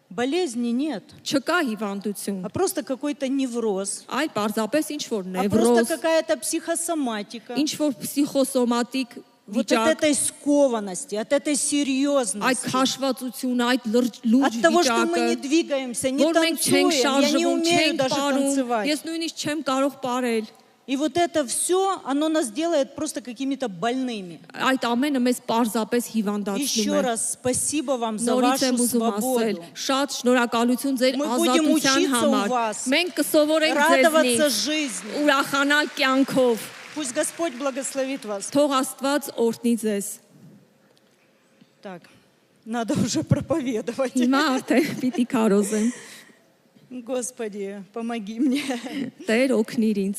Болезни нет, չկա հիվանդություն, а просто какой-то невроз, այլ պարզապես ինչ որ а просто նևրոզ, какая-то психосоматика. ինչ որ պսիխոսոմատիկ Вот от վիճակ, этой скованности, от этой այդ серьезности, քաշվածությունը, այդ լուրջ от того, что мы не վիճակը, двигаемся, не որ մենք չենք танцуем, я не շարժվում, умею չենք даже պարում, танцевать. ես նույնիսկ չեմ կարող պարել։ И вот это все, оно нас делает просто какими-то больными. Այդ ամենը մեզ պարզապես հիվանդացնում Еще է։ раз спасибо вам за Նորից вашу եմ ուզում ասել, свободу. շատ շնորհակալություն ձեր Мы будем ազատության учиться у համար։ вас, Մենք կսովորենք радоваться ձեզնից, жизни. ուրախանալ կյանքով։ Пусть Господь благословит вас. Թող Աստված օրհնի ձեզ։ Так, надо уже проповедовать. Հիմա արդեն պիտի քարոզեմ։ Господи, помоги мне. Տեր օգնիր ինձ։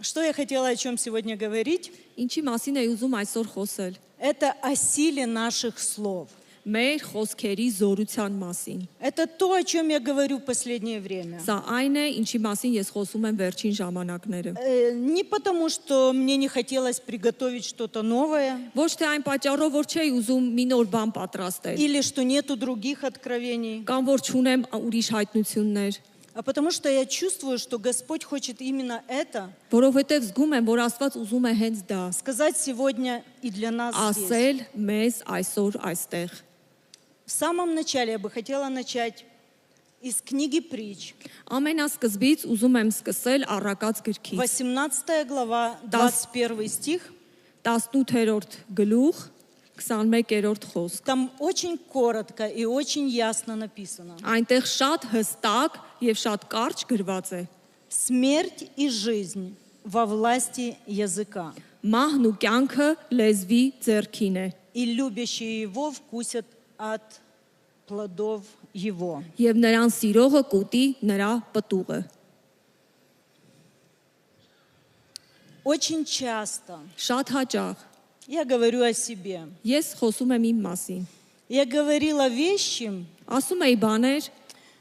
Что я хотела о чем сегодня говорить? Ինչի մասին է ուզում այսօր խոսել։ Это о силе наших слов. մեր խոսքերի զորության մասին։ Это то, о чем я говорю в последнее время. Սա այն է, ինչի մասին ես խոսում եմ վերջին ժամանակները։ Не потому, что мне не хотелось приготовить что-то новое, Ոչ թե այն պատճառով, որ չէի ուզում մի նոր բան պատրաստել, или что нету других откровений, կամ որ չունեմ ուրիշ հայտնություններ, а потому что я чувствую, что Господь хочет именно это որովհետև զգում եմ, որ Աստված ուզում է հենց դա сказать сегодня и для нас здесь. ասել մեզ այսօր այստեղ։ В самом начале я бы хотела начать из книги притч, Ամենասկզբից ուզում եմ սկսել Առակաց գրքից 18 глава, 21 стих. 18-րդ գլուխ 21-րդ խոսք։ Там очень коротко и очень ясно написано. Այնտեղ շատ հստակ եւ շատ կարճ գրված է. Смерть и жизнь во власти языка, Մահն ու կյանքը լեզվի ձեռքին է, и любящие его вкусят от плодов его. եւ նրան սիրողը կուտի նրա պտուղը։ Очень часто Շատ հաճախ я говорю о себе. ես խոսում եմ իմ մասին։ Я говорила вещи, Ասում էի բաներ,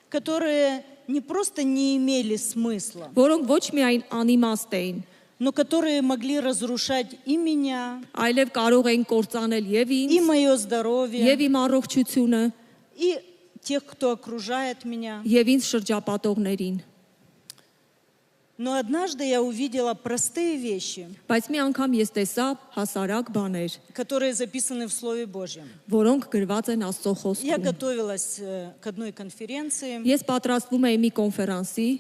которые не просто не имели смысла, որոնք ոչ միայն անիմաստ էին, но которые могли разрушать и меня, այլև կարող էին կործանել եւ и ինձ, мое здоровье, եւ իմ առողջությունը, и тех, кто окружает меня. եւ ինձ շրջապատողներին։ Но однажды я увидела простые вещи, Բայց մի անգամ ես տեսա հասարակ բաներ, которые записаны в Слове Божьем. որոնք գրված են Աստծո Я խոսքում։ готовилась к одной конференции, Ես պատրաստվում էի մի կոնֆերանսի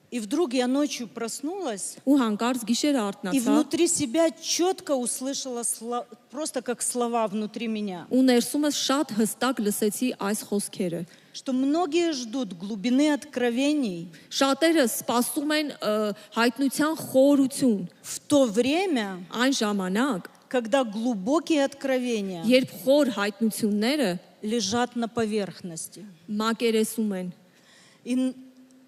и вдруг я ночью проснулась, ու հանկարծ гիշերը и արթնացա внутри себя четко услышала просто как слова внутри меня, ու ներսումս շատ հստակ լսեցի այս խոսքերը։ что многие ждут глубины откровений Շատերը սպասում են հայտնության խորություն в то время, այն ժամանակ, когда глубокие откровения երբ խոր հայտնությունները лежат на поверхности. մակերեսում են։ И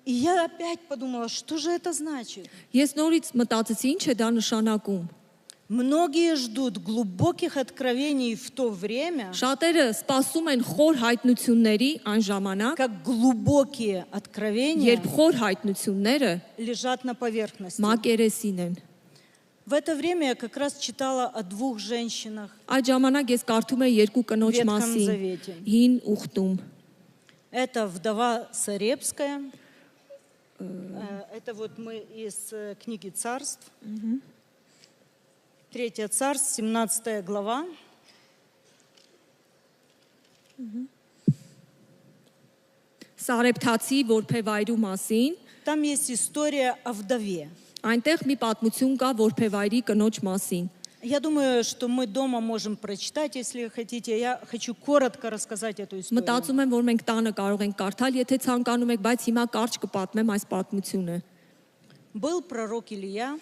я опять подумала, что же это значит? Ես նորից մտածեցի, ինչ է դա նշանակում։ Многие ждут глубоких откровений в то время, Շատերը սպասում են խոր հայտնությունների այն ժամանակ, как глубокие откровения երբ խոր հայտնությունները лежат на поверхности. մակերեսին են։ В это время я как раз читала о двух женщинах. Այդ ժամանակ ես կարդում եի երկու կնոջ Ветхом մասին Завете. հին ուխտում։ Это вдова Сарепская. Это вот мы из книги Царств. 3 Царств, 17 глава. Սարեփթացի որբևայրու մասին, Там есть история о вдове. այնտեղ մի պատմություն կա որբևայրի կնոջ մասին։ Я думаю, что мы дома можем прочитать, если хотите. Я хочу коротко рассказать эту историю. Մտածում եմ, որ մենք տանը կարող ենք կարդալ, եթե ցանկանում եք, բայց հիմա կարճ կպատմեմ այս պատմությունը։ Был пророк Илия,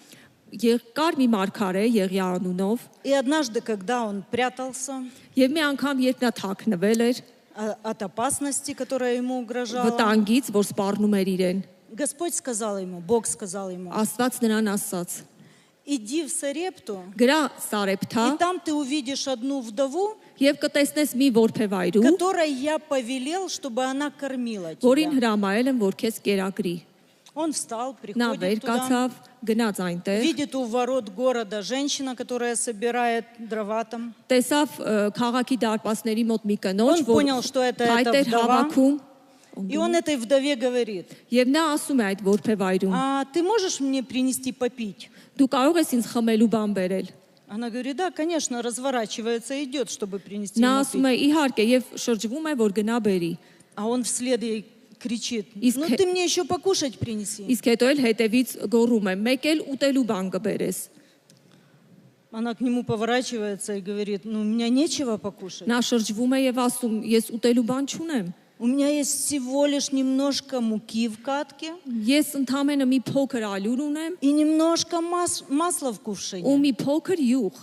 Կար մի մարգարե Եղիա անունով, и однажды, когда он прятался եւ մի անգամ երբ նա թաքնվել էր от опасности, которая ему угрожала, վտանգից, որ սպառնում էր իրեն, Господь сказал ему, Бог сказал ему: Աստված նրան ասաց. иди в Сарепту, Գրա Սարեփթա и там ты увидишь одну вдову, եւ կտեսնես մի որբևայրու, которой я повелел, чтобы она кормила որին тебя. հրամայել եմ, որ քեզ կերակրի։ Он встал, Նա приходит վեր туда, կացավ, գնաց այնտեղ, видит у ворот города женщина, которая собирает дрова там. տեսավ քաղաքի դարպասների մոտ մի կնոջ, Он понял, что это հայտ էր вдова. հավաքում, И он этой вдове говорит: եւ նա ասում է այդ որբևայրուն. а ты можешь мне принести попить? Դու կարող ես ինձ խմելու բան բերել։ Она говорит: да, конечно, разворачивается и идет, чтобы принести Նա ему ասում է пить. իհարկե եւ շրջվում է, որ գնա бերի։ А он вслед ей кричит: Իսկ ну հե- ты мне еще покушать принеси. Իսկ հետո էլ հետևից գոռում է. Մեկ էլ ուտելու բան կբերես։ Она к нему поворачивается и говорит: ну у меня нечего покушать. Նա շրջվում է եւ ասում. Ես ուտելու բան չունեմ։ У меня есть всего лишь немножко муки в катке Ես ընդամենը մի փոքր ալյուր ունեմ и немножко масла в ու кувшине. մի փոքր յուղ։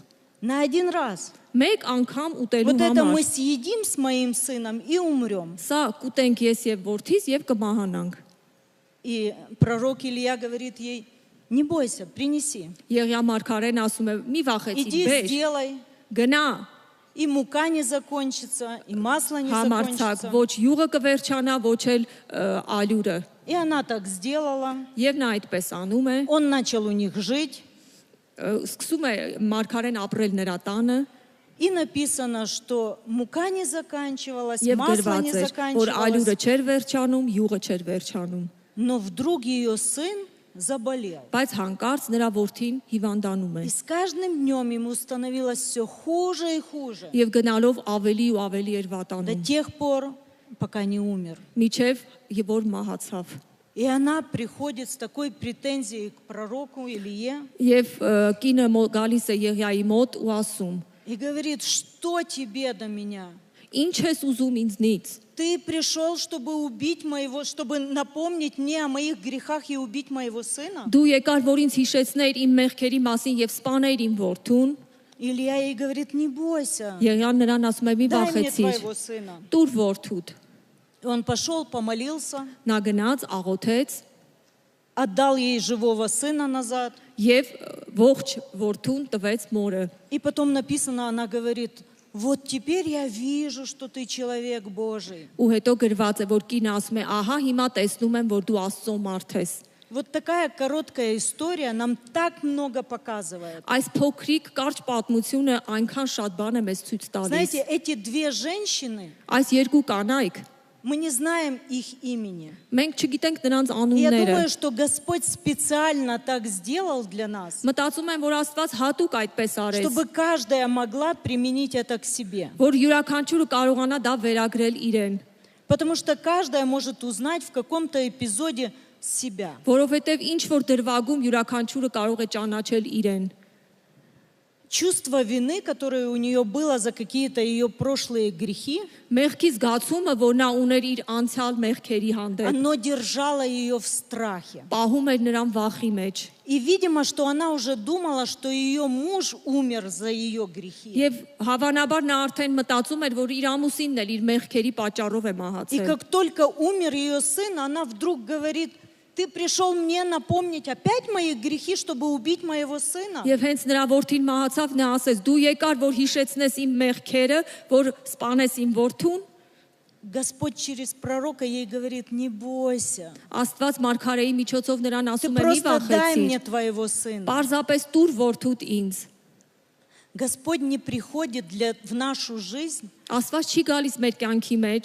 На один раз. Մեկ անգամ ուտելու Вот это мы համար։ съедим с моим сыном и умрем. Սա կուտենք ես եւ որդիս եւ կմահանանք։ И пророк Илья говорит ей: не бойся, принеси. Եղիա մարգարեն ասում է. Մի վախեցի, Иди, բեր, сделай. գնա, и мука не закончится, и масло не Համարցակ, закончится. ոչ յուղը կվերջանա, ոչ էլ ալյուրը։ И она так сделала. Եվ նա այդպես անում է, Он начал у них жить. սկսում է Մարգարեն ապրել նրա տանը, И написано, что мука не заканчивалась, եւ масло գրված не էր, որ заканчивалось. ալյուրը չէր վերջանում, յուղը չէր վերջանում, Но вдруг ее сын заболел. բայց հանկարծ նրա որդին հիվանդանում է И с каждым днем ему становилось все хуже и хуже. եւ գնալով ավելի ու ավելի էր До վատանում, тех пор, пока не умер. միջև որ մահացավ։ И она приходит с такой претензией к пророку Илие Եվ կինը գալիս է Եղիայի մոտ ու ասում. и говорит, что тебе до меня? Ինչ ես ուզում ինձնից։ Ты пришел, чтобы убить моего, чтобы напомнить мне о моих грехах и убить моего сына? Դու եկար, որ ինձ հիշեցներ իմ մեղքերի մասին եւ սպաներ իմ որդուն։ Илья ей говорит, не бойся, Եղիան նրան ասում է՝ մի дай мне վախեցիր, твоего сына. տուր որդուդ։ И он пошел, помолился, Նա գնաց, աղոթեց отдал ей живого сына назад. եւ ողջ որդուն տվեց մորը։ И потом написано, она говорит, вот теперь я вижу, что ты человек Божий. Ու հետո գրված է, որ կինը ասում է՝ ահա հիմա տեսնում եմ, որ դու Աստծո մարդ ես։ Вот такая короткая история нам так много показывает. Այս փոքրիկ կարճ պատմությունը այնքան շատ բան է մեզ ցույց տալիս։ Знаете, эти две женщины, Այս երկու կանայք мы не знаем их имени. մենք չգիտենք նրանց И я անունները։ думаю, что Господь специально так сделал для нас, Մտածում եմ, որ Աստված հատուկ այդպես արեց, чтобы каждая могла применить это к себе. որ յուրաքանչյուրը կարողանա դա վերագրել իրեն, Потому что каждая может узнать в каком-то эпизоде себя. որովհետև ինչ որ դրվագում յուրաքանչյուրը կարող է ճանաչել իրեն։ Чувство вины, которое у нее было за какие-то ее прошлые грехи, Մեղքի զգացումը, որ նա ուներ իր անցյալ մեղքերի հանդեպ, оно держало ее в страхе. պահում էր նրան վախի մեջ։ И, видимо, что она уже думала, что ее муж умер за ее грехи. Եվ հավանաբար նա արդեն մտածում էր, որ իր ամուսինն էլ իր մեղքերի պատճառով է И մահացել։ как только умер ее сын, она вдруг говорит, ты пришел мне напомнить опять мои грехи, чтобы убить моего сына? Եվ հենց նրա որդին մահացավ, նա ասեց. «Դու եկար, որ հիշեցնես իմ մեղքերը, որ սպանես իմ որդուն»։ Господь через пророка ей говорит, не бойся, Աստված Մարգարեի միջոցով նրան ты ասում է՝ «Մի просто дай мне վախեցիր, твоего сына. պարզապես տուր որդուդ ինձ»։ Господь не приходит в нашу жизнь Աստված չի գալիս մեր կյանքի մեջ,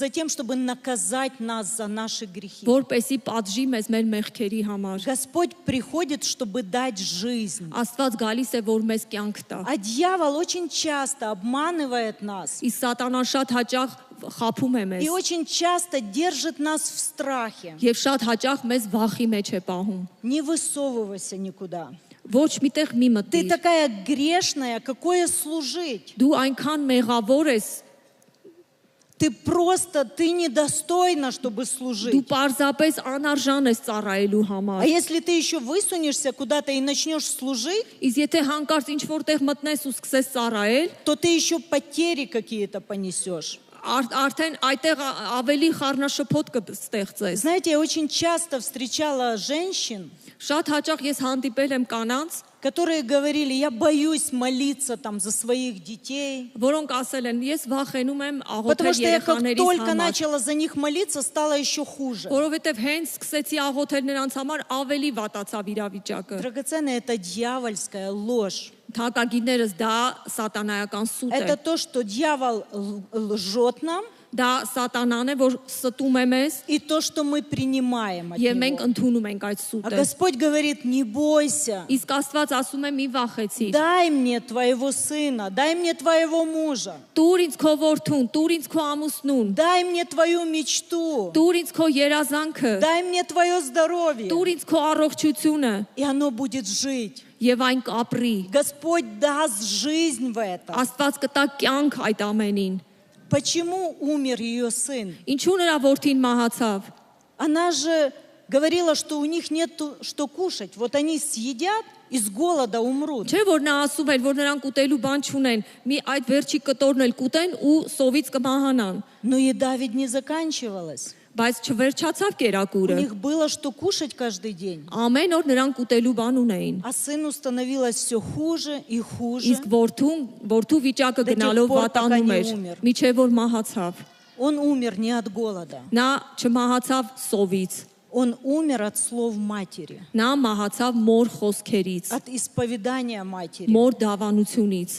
за тем, чтобы наказать нас за наши грехи. որպեսի պատժի մեզ մեր մեղքերի համար։ Господь приходит, чтобы дать жизнь. Աստված գալիս է, որ մեզ կյանք տա։ А дьявол очень часто обманывает нас Իսկ Սատանան շատ հաճախ խափում է մեզ и очень часто держит нас в страхе. եւ շատ հաճախ մեզ վախի մեջ է пահում։ Не высовывайся никуда. Ոչ միտեղ մի Ты մտիր։ такая грешная, какое служить? Դու այնքան մեղավոր ես, Ты недостойна, чтобы դու служить. պարզապես անարժան ես ծառայելու А համար։ если ты еще высунешься куда-то и начнешь служить, Իսկ եթե հանկարծ ինչ որտեղ мտնես ու սկսես ծառայել, то ты еще потери какие-то понесешь. արդեն այդտեղ ավելի խառնաշփոթ կստեղծես։ Знаете, я очень часто встречала женщин, Շատ հաճախ ես հանդիպել եմ կանանց, которые говорили, я боюсь молиться там за своих детей. որոնք ասել են, ես վախենում եմ Потому աղոթել что я как երեխաներիս только համար, начала за них молиться, стало еще хуже. որովհետև հենց սկսեցի աղոթել նրանց համար, ավելի վատացավ իրավիճակը։ Драгоценная, это дьявольская ложь. Թակագիներս դա սատանայական սուտ է։ Это то, что дьявол лжет нам, Դա սատանան է, որ ստում է մեզ, и то, что мы принимаем от եւ մենք него. ընդունում ենք այդ А սուտը։ Господь говорит, не бойся, Իսկ Աստված ասում է՝ մի վախեցիր։ дай мне твоего сына, дай мне твоего мужа, Տուր ինձ քո որդուն, տուր ինձ քո ամուսնուն, дай мне твою мечту, տուր ինձ քո երազանքը, дай мне твое здоровье, տուր ինձ քո առողջությունը и оно будет жить. եւ այն կապրի։ Господь даст жизнь в это. Աստված կտա կյանք այդ ամենին։ Почему умер ее сын? Ինչու նրա որդին մահացավ։ Она же говорила, что у них нет что кушать. Вот они съедят и с голода умрут. Չէ՞ որ նա ասում էր, որ նրանք ուտելու բան չունեն, մի այդ վերջի կտորն էլ կուտեն ու սովից կմահանան։ Но еда ведь не заканчивалась. բայց չվերջացավ У կերակուրը։ них было что кушать каждый день. Ամեն օր նրանք ուտելու բան ունեին։ А сыну становилось все хуже и хуже. Իսկ որդու վիճակը Դե գնալով դեպի վատանում պորտականի էր, ումեր։ միջև որ մահացավ։ Он умер не от голода. Նա չմահացավ սովից, Он умер от слов матери, նա մահացավ մոր խոսքերից, от исповедания матери. մոր դավանությունից։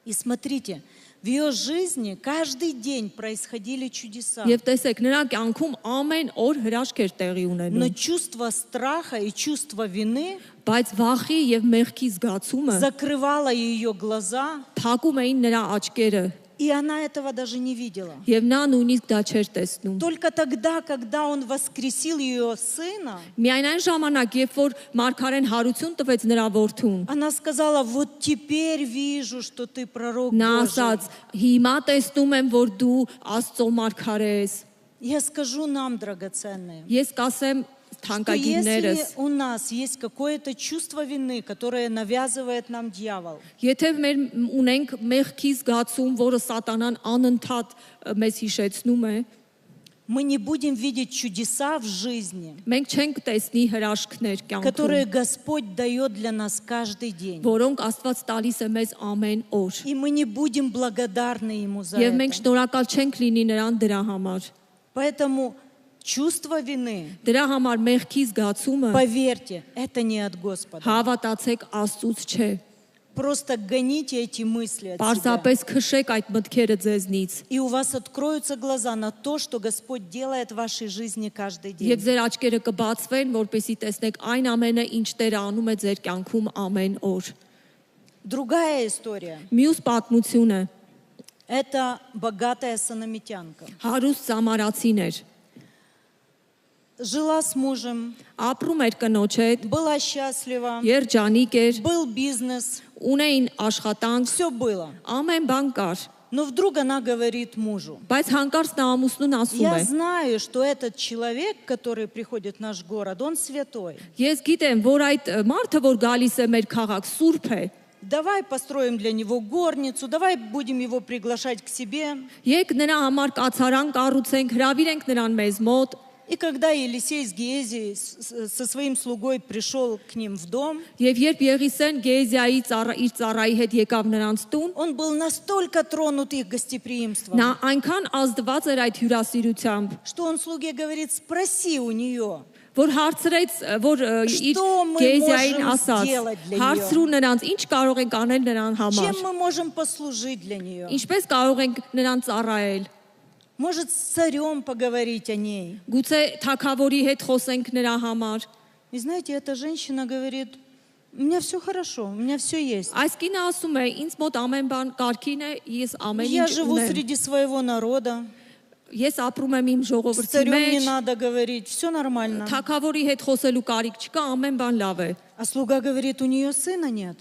И смотрите, в ее жизни каждый день происходили чудеса. Եվ տեսեք, նրա կյանքում ամեն օր հրաշքեր տեղի Но ունենում, чувство страха и чувство вины բայց վախի եւ մեղքի զգացումը закрывало ее глаза, փակում էին նրա աչքերը, и она этого даже не видела. եւ նա նույնիսկ դա չէր տեսնում։ Только тогда, когда он воскресил ее сына, Միայն այն ժամանակ, երբ որ Մարգարեն հարություն տվեց նրա որդուն, она сказала: вот теперь вижу, что ты пророк նա Божий. ասաց. Հիմա տեսնում եմ, որ դու Աստծո Մարգարե ես։ Я скажу нам, драгоценные, Ես կասեմ что թանկագիրներս, если у нас есть какое-то чувство вины, которое навязывает нам дьявол, եթե մեր ունենք մեղքի զգացում, որը սատանան անընդհատ մեզ հիշեցնում է, мы не будем видеть чудеса в жизни, մենք չենք տեսնի հրաշքներ которые կյանքում, Господь дает для нас каждый день. որոնք Աստված տալիս է մեզ ամեն օր։ И мы не будем благодарны Ему за Եվ մենք это. շնորհակալ չենք լինի նրան դրա համար։ Поэтому чувство вины, Դրա համար մեղքի զգացումը, поверьте, это не от Господа. հավատացեք, Աստծուց չէ։ Просто гоните эти мысли от себя. Պարզապես քշեք այդ մտքերը ձեզնից И у вас откроются глаза на то, что Господь делает в вашей жизни каждый день. եւ ձեր աչքերը կբացվեն, որպեսզի տեսնեք այն ամենը, ինչ Տերը անում է ձեր կյանքում ամեն օր։ Другая история. Մյուս պատմությունը Это богатая санамитянка. հարուստ սամարացին էր։ Жила с мужем, Ապրում էր կնոջ հետ, была счастлива, երջանիկ էր, был бизнес, ունեին աշխատանք, все было. ամեն բան կար։ Но вдруг она говорит мужу: Բայց հանկարծ նա ամուսնուն ասում я է. знаю, что этот человек, который приходит в наш город, он святой. Ես գիտեմ, որ այդ մարդը, որ գալիս է մեր քաղաք, սուրբ է։ Давай построим для него горницу, давай будем его приглашать к себе. Եկ նրա համար կացարան կառուցենք, հրավիրենք նրան մեզ մոտ։ И когда Елисей с Гиезией со своим слугой пришел к ним в дом, Եվ երբ Եղիսեն Գեզիայի իր ծառայի հետ եկավ նրանց տուն, он был настолько тронут их гостеприимством, նա այնքան ազդված էր այդ հյուրասիրությամբ, что он слуге говорит: спроси у нее, որ հարցրեց, որ իր Что мы Գեզիային можем ասաց, сделать для неё? հարցրու նրանց, ինչ կարող ենք անել նրան համար, чем мы можем послужить для нее. ինչպես կարող ենք նրան ծառայել, Может, с царем поговорить о ней. գուցե թագավորի հետ խոսենք նրա համար։ И знаете, эта женщина говорит: у меня все хорошо, у меня все есть. Այս կինը ասում է, ինձ мոտ ամեն բան կարգին է, ես ամեն Я ինչ живу ունեմ։ среди своего народа, Ես ապրում եմ իմ с ժողովրդի царем не մեջ, надо говорить, все нормально. թագավորի հետ խոսելու կարիք չկա, ամեն բան լավ է։ А слуга говорит: у нее сына нет.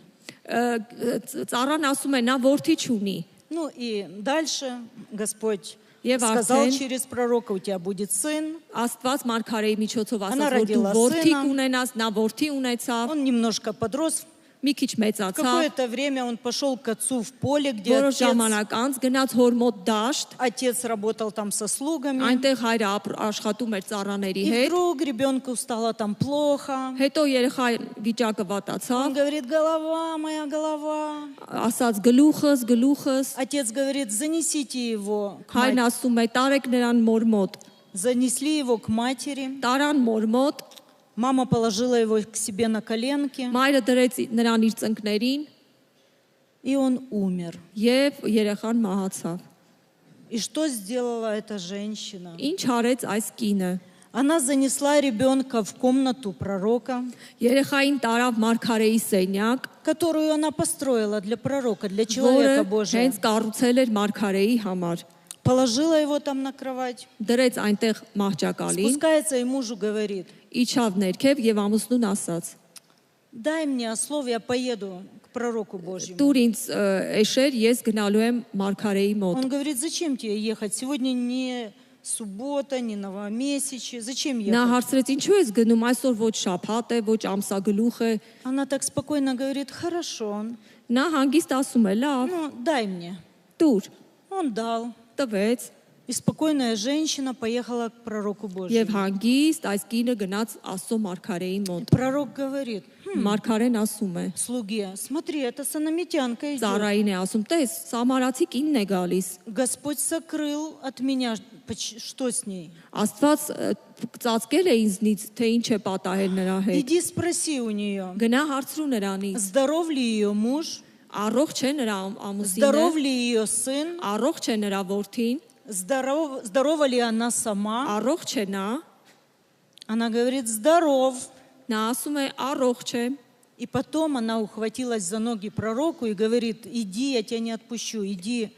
Ծառան ասում է, նա որդի չունի։ Ну и дальше Господь Եվ сказал արդեն через пророка: у тебя будет сын. Աստված Մարգարեի միջոցով Она ասաց, որ դու родила որդի սына։ կունենաս, նա որդի ունեցավ, Он немножко подрос. մի քիչ մեծացավ, Какое-то время он пошел к отцу в поле, где որոշ ժամանակ անց գնաց հոր մոտ դաշտ, отец работал там со слугами. այնտեղ հայրը աշխատում էր ծառաների И հետ, вдруг ребенку стало там плохо. հետո երեխա վիճակը Он վատացավ, говорит: голова моя, голова. ասաց գլուխս, Отец говорит: занесите его к հայրն матери. ասում է տարեք նրան մոր մոտ, Занесли его к матери. տարան մոր մոտ, Мама положила его к себе на коленки, մայրը դրեց նրան իր ծնկներին и он умер. եւ երեխան մահացավ։ И что сделала эта женщина? Ինչ արեց այս կինը։ Она занесла ребенка в комнату пророка, Երեխային տարավ Մարգարեի սենյակ, которую она построила для пророка, для որը человека Божия. հենց կառուցել էր Մարգարեի համար։ Положила его там на кровать, Դրեց այնտեղ մահճակալին, спускается и мужу говорит: իջավ ներքև եւ ամուսնուն ասաց. дай мне ослов, я поеду к пророку Божьему. Դուր ինձ էշեր, ես գնալու եմ Մարգարեի մոտ։ Он говорит: зачем тебе ехать? Сегодня не суббота, не новомесячье. Зачем Նա ехать? հարցրեց. Ինչու ես գնում այսօր ոչ շաբաթ է, ոչ ամսագլուխ է։ Она так спокойно говорит: хорошо, Նա հանգիստ ասում է. Լավ, ну дай мне. դուր, Он дал. տվեց։ И спокойная женщина поехала к пророку Եվ Божьему. հանգիստ այս կինը գնաց Աստծո մարգարեին մոտ։ Пророк говорит, Մարգարեն ասում է. слуге, смотри, это санамитянка идет. Ծառային է ասում, տես, սամարացի կինն է գալիս։ Господь сокрыл от меня, что с ней? Աստված ծածկել է ինձնից, թե ինչ է պատահել նրա հետ։ Иди спроси у нее, Գնա հարցրու նրանից, здоров ли ее муж, առողջ է նրա ամուսինը, здоров ли ее сын, առողջ է նրա որդին, здорова ли она сама. առողջ է նա, Она говорит, здоров. նա ասում է առողջ է։ И потом она ухватилась за ноги пророку и говорит, иди, я тебя не отпущу, иди,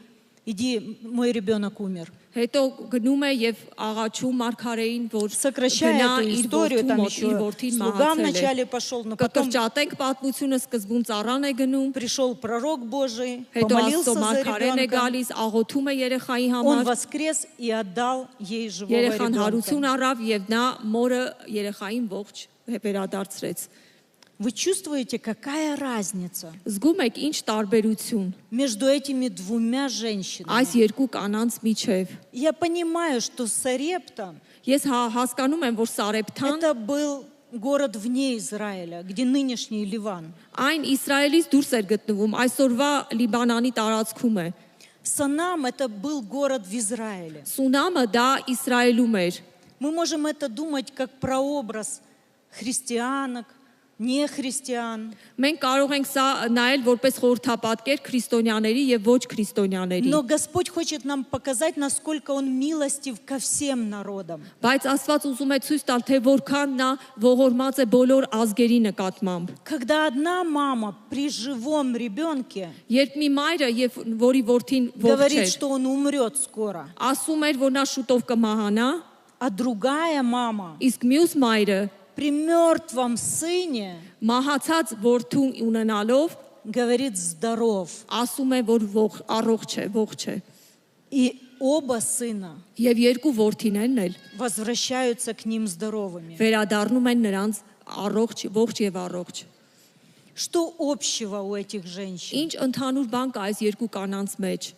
мой ребенок умер. Հետո գնում է եւ աղաչում մարգարեին, որ Сокращая գնա эту իր историю, որդու там մոտ, իր еще որդին слуга մահացել է։ вначале пошел, но потом Կկրճատենք պատմությունը, սկզբում ծառան է գնում, пришел пророк Божий, հետո помолился Աստծո за մարգարեն է ребенка, գալիս, աղոթում է երեխայի он համար, воскрес и отдал ей живого երեխան հարություն ребенка. առավ եւ նա մորը երեխային ողջ վերադարձրեց։ Вы чувствуете, какая разница Զգում եք ինչ տարբերություն между этими двумя женщинами? այս երկու կանանց միջև։ Я понимаю, что Сарепта Ես հասկանում եմ, որ Սարեփթան это был город вне Израиля, где нынешний Ливан. այն Իսրայելից դուրս էր գտնվում, այսօրվա Լիբանանի տարածքում է։ Санам это был город в Израиле. Սունամը դա Իսրայելում էր։ Мы можем это думать как прообраз христианок, нехристиан. Մենք կարող ենք սա նայել որպես խորհրդապատկեր քրիստոնյաների եւ ոչ քրիստոնյաների։ Но Господь хочет нам показать, насколько Он милостив ко всем народам. Բայց Աստված ուզում է ցույց տալ, թե որքան նա ողորմած է բոլոր ազգերի նկատմամբ։ Когда одна мама при живом ребенке Երբ մի մայրը եւ որի որդին ողջ говорит, էր, что он умрет скоро, ասում էր, որ նա շուտով կմահանա, а другая мама իսկ մյուս մայրը при мертвом сыне մահացած որդուն ունենալով говорит здоров. ասում է, որ առողջ է, ողջ է։ И оба сына Եվ երկու որդիներն էլ возвращаются к ним здоровыми. վերադառնում են նրանց առողջ, ողջ եւ առողջ։ Что общего у этих женщин? Ինչ ընդհանուր բան կա այս երկու կանանց մեջ։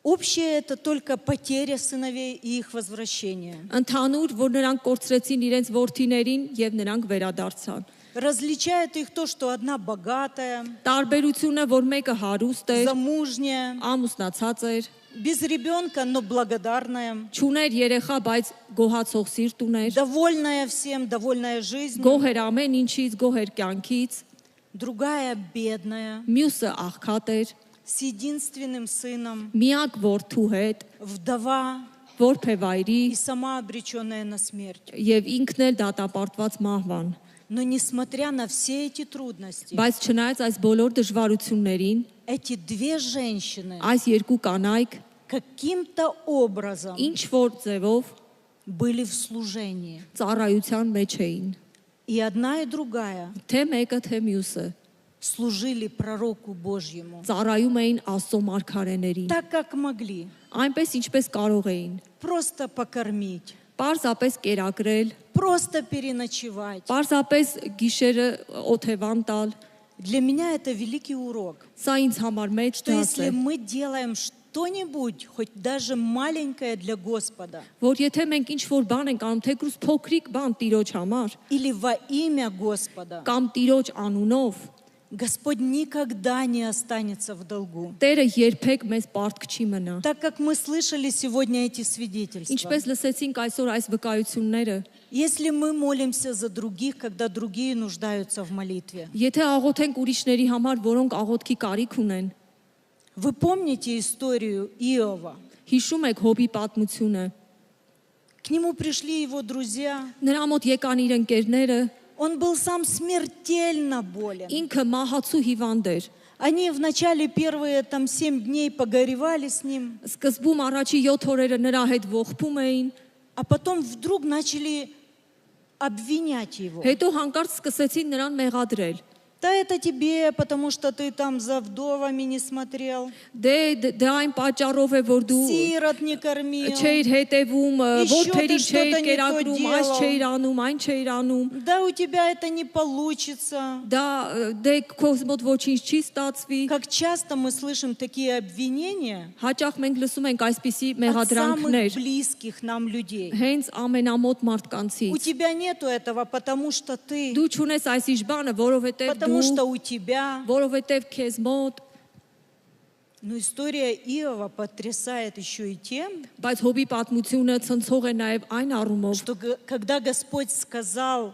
Общее это только потеря сыновей и их возвращение. Ընդհանուր, որ նրանք կորցրեցին իրենց որդիներին եւ նրանք վերադարձան։ Различает их то, что одна богатая, Տարբերությունը, որ մեկը հարուստ էր, замужняя, ամուսնացած էր, без ребенка, но благодарная, չուներ երեխա, բայց գոհացող սիրտ ուներ, довольная всем, довольная жизнью. գոհ էր ամեն ինչից, գոհ էր կյանքից, Другая бедная, մյուսը աղքատ էր, с единственным сыном, միակ որդու հետ, вдова որբևայրի и сама обреченная на смерть. եւ ինքն էլ դատապարտված մահվան։ Но несмотря на все эти трудности, Բայց չնայած այս բոլոր դժվարություններին, эти две женщины այս երկու կանայք каким-то образом ինչ որ ձևով были в служении. ծառայության մեջ էին, И одна, и другая թե մեկը, թե մյուսը служили пророку Божьему ծառայում էին Աստծո մարգարեներին, так, как могли. այնպես ինչպես կարող էին, Просто покормить, պարզապես կերակրել, просто переночевать. պարզապես գիշերը օթևան տալ։ Для меня это великий урок, Սա ինձ համար մեծ что դաս если է, мы делаем что-нибудь, хоть даже маленькое для Господа, որ եթե մենք ինչ որ բան ենք անում, թեկուզ փոքրիկ բան Տիրոջ համար, или во имя Господа, կամ Տիրոջ անունով, Господь никогда не останется в долгу. Տերը երբեք մեզ պարտք չի մնա։ Так как мы слышали сегодня эти свидетельства, Ինչպես լսեցինք այսօր այս վկայությունները, если мы молимся за других, когда другие нуждаются в молитве, եթե աղոթենք ուրիշների համար, որոնք աղոթքի կարիք ունեն, вы помните историю Иова? հիշում եք Հոբի պատմությունը, К нему пришли его друзья, նրա մոտ եկան իր ընկերները, он был сам смертельно болен. ինքը մահացու հիվանդ էր։ Они вначале первые там 7 дней погоревали с ним, Սկզբում առաջի 7 օրերը նրա հետ ողբում էին, а потом вдруг начали обвинять его. հետո հանկարծ սկսեցին նրան մեղադրել։ Да это тебе, потому что ты там за вдовами не смотрел, Դա այն պատճառով է, որ դու сирот не кормил. չէիր հետևում, Еще որբերի ты что-то չէիր не то կերակրում, այս делал. չէիր անում, այն չէիր անում։ Да у тебя это не получится. Դա դե քո մոտ ոչինչ չի ստացվի։ Как часто мы слышим такие обвинения Հաճախ մենք լսում ենք այսպիսի от самых մեղադրանքներ близких нам людей. հենց ամենամոտ У մարդկանցից։ тебя нету этого, потому что ты, Դու չունես այս իշ բանը, որովհետև потому что դու, у тебя. որովհետև քեզ мод, Но история Иова потрясает еще и тем, բայց հոբի պատմությունը ցնցող է նաև այն առումով, что когда Господь сказал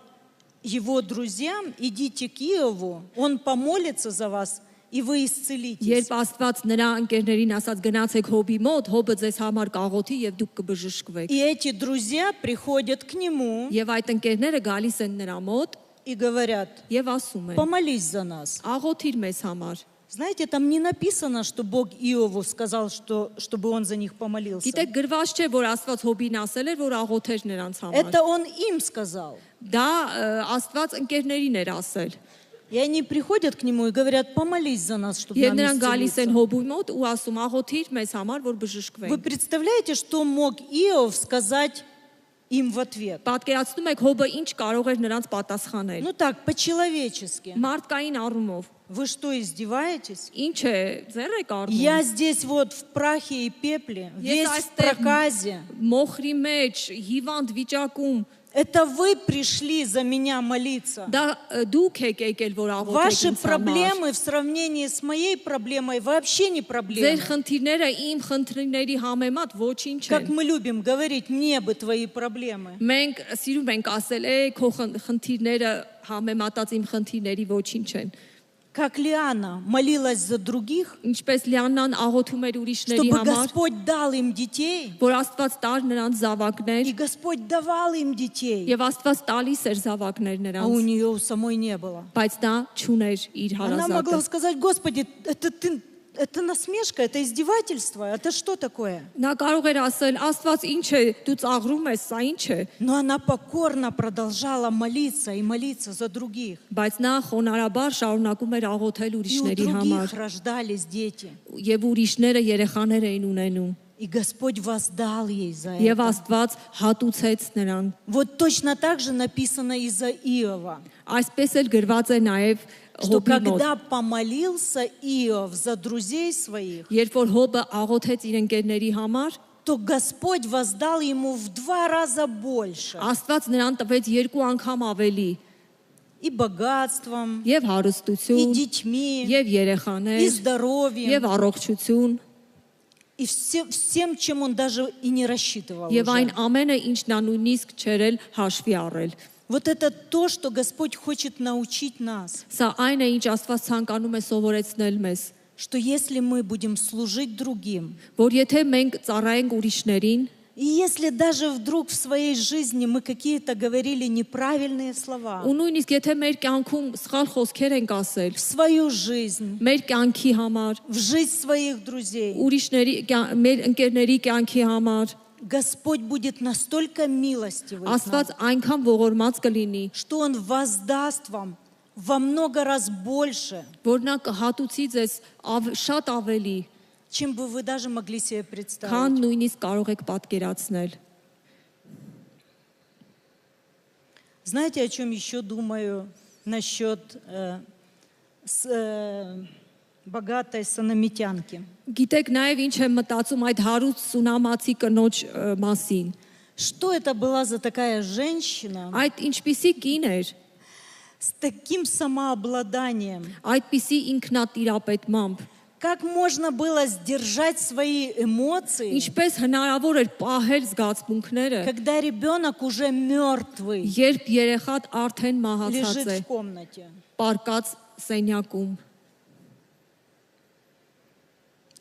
его друзьям, идите к Иову, он помолится за вас, и вы исцелитесь. երբ Աստված նրա ընկերներին ասաց գնացեք հոբի մոտ, հոբը ձեզ համար կաղոթի եւ դուք կբժշկվեք։ И эти друзья приходят к нему Եվ այդ ընկերները գալիս են նրա մոտ и говорят, եւ ասում են. помолись за нас. Աղոթիր մեզ համար։ Знаете, там не написано, что Бог Иову сказал, чтобы он за них помолился. Գիտեք, գրված չէ, որ Աստված հոբին ասել էր, որ աղոթեր նրանց համար։ Это он им сказал. Դա Աստված ընկերներին էր ասել։ И они приходят к нему и говорят, помолись за нас, чтобы Եվ нам նրանք գալիս են исцелиться. հոբի մոտ ու ասում աղոթիր մեզ համար, որ Вы բժշկվենք։ представляете, что мог Иов сказать им в ответ? Պատկերացնում եք հոբը ինչ կարող էր նրանց պատասխանել։ Ну так, по-человечески. Մարդկային առումով Вы что, издеваетесь? ինչ է ձեռ եք առնում։ Я здесь вот в прахе и пепле, весь в այստեղ проказе. մոխրի մեջ հիվանդ վիճակում Это вы пришли за меня молиться. դա դուք եք եկել որ աղոթեք Ваши ինձ համար։ проблемы в сравнении с моей проблемой вообще не Ձեր проблемы. խնդիրները իմ խնդիրների համեմատ ոչինչ Как են։ мы любим говорить, мне бы твои проблемы. Մենք սիրում ենք ասել, քո խնդիրները համեմատած իմ խնդիրների ոչինչ են։ Как Лиана молилась за других, Ինչպես Լիաննան աղոթում էր ուրիշների чтобы համար, Господь дал им детей, որ Աստված տար նրանց զավակներ, и Господь давал им детей, եւ Աստված տալիս էր զավակներ а у նրանց, нее у самой не было. բայց նա չուներ իր Она могла հարազատը։ сказать, Господи, это насмешка, это издевательство, это что такое? Նա կարող էր ասել, Աստված ինչ է, դու ծաղրում ես, սա ինչ է, Но она покорно продолжала молиться и молиться за других. բայց նա խոնարհաբար շարունակում էր աղոթել И у ուրիշների других համար, рождались дети. եւ ուրիշները երեխաներ էին ունենում, И Господь воздал ей за եւ это. Աստված հատուցեց նրան։ Вот точно так же написано и за Иова, Այսպես էլ գրված է նաեւ что Հոբի մոտ, когда помолился Иов за друзей своих, երբ որ Հոբը աղոթեց իր ընկերների համար, то Господь воздал ему в 2 раза больше. Աստված նրան тվեց 2 անգամ ավելի, И богатством, եւ и հարստություն, детьми, եւ и երեխաներ, здоровьем, եւ առողջություն, и всем, чем он даже и не рассчитывал եւ այն уже. ամենը, ինչ նա նույնիսկ չէր էլ հաշվի առել։ Вот это то, что Господь хочет научить нас, Սա այն է, ինչ Աստված ցանկանում է սովորեցնել մեզ, что если мы будем служить другим, որ եթե մենք ծառայենք ուրիշներին, и если даже вдруг в своей жизни мы какие-то говорили неправильные слова, ու նույնիսկ եթե մեր кյանքում սխալ խոսքեր ենք ասել, в свою жизнь, մեր կյանքի համար, в жизнь своих друзей, մեր ընկերների կյանքի համար, Господь будет настолько милостивый, к нам, Աստված այնքան ողորմած կլինի, что Он воздаст вам во много раз больше, որ նա կհատուցի ձեզ շատ ավելի, чем бы вы даже могли себе քան представить. նույնիսկ կարող եք պատկերացնել։ Знаете, о чем еще думаю насчет богатой санамитянки? Գիտեք նաև ինչ եմ մտածում այդ հարուստ սունամացի կնոջ մասին։ Что это была за такая женщина Այդ ինչպիսի կին էր, с таким самообладанием? այդպիսի ինքնատիրապետմամբ, Как можно было сдержать свои эмоции, ինչպես հնարավոր էր պահել զգացմունքները, когда ребенок уже мертвый երբ երեխատ արդեն մահացած лежит է, в комнате? պարկած սենյակում։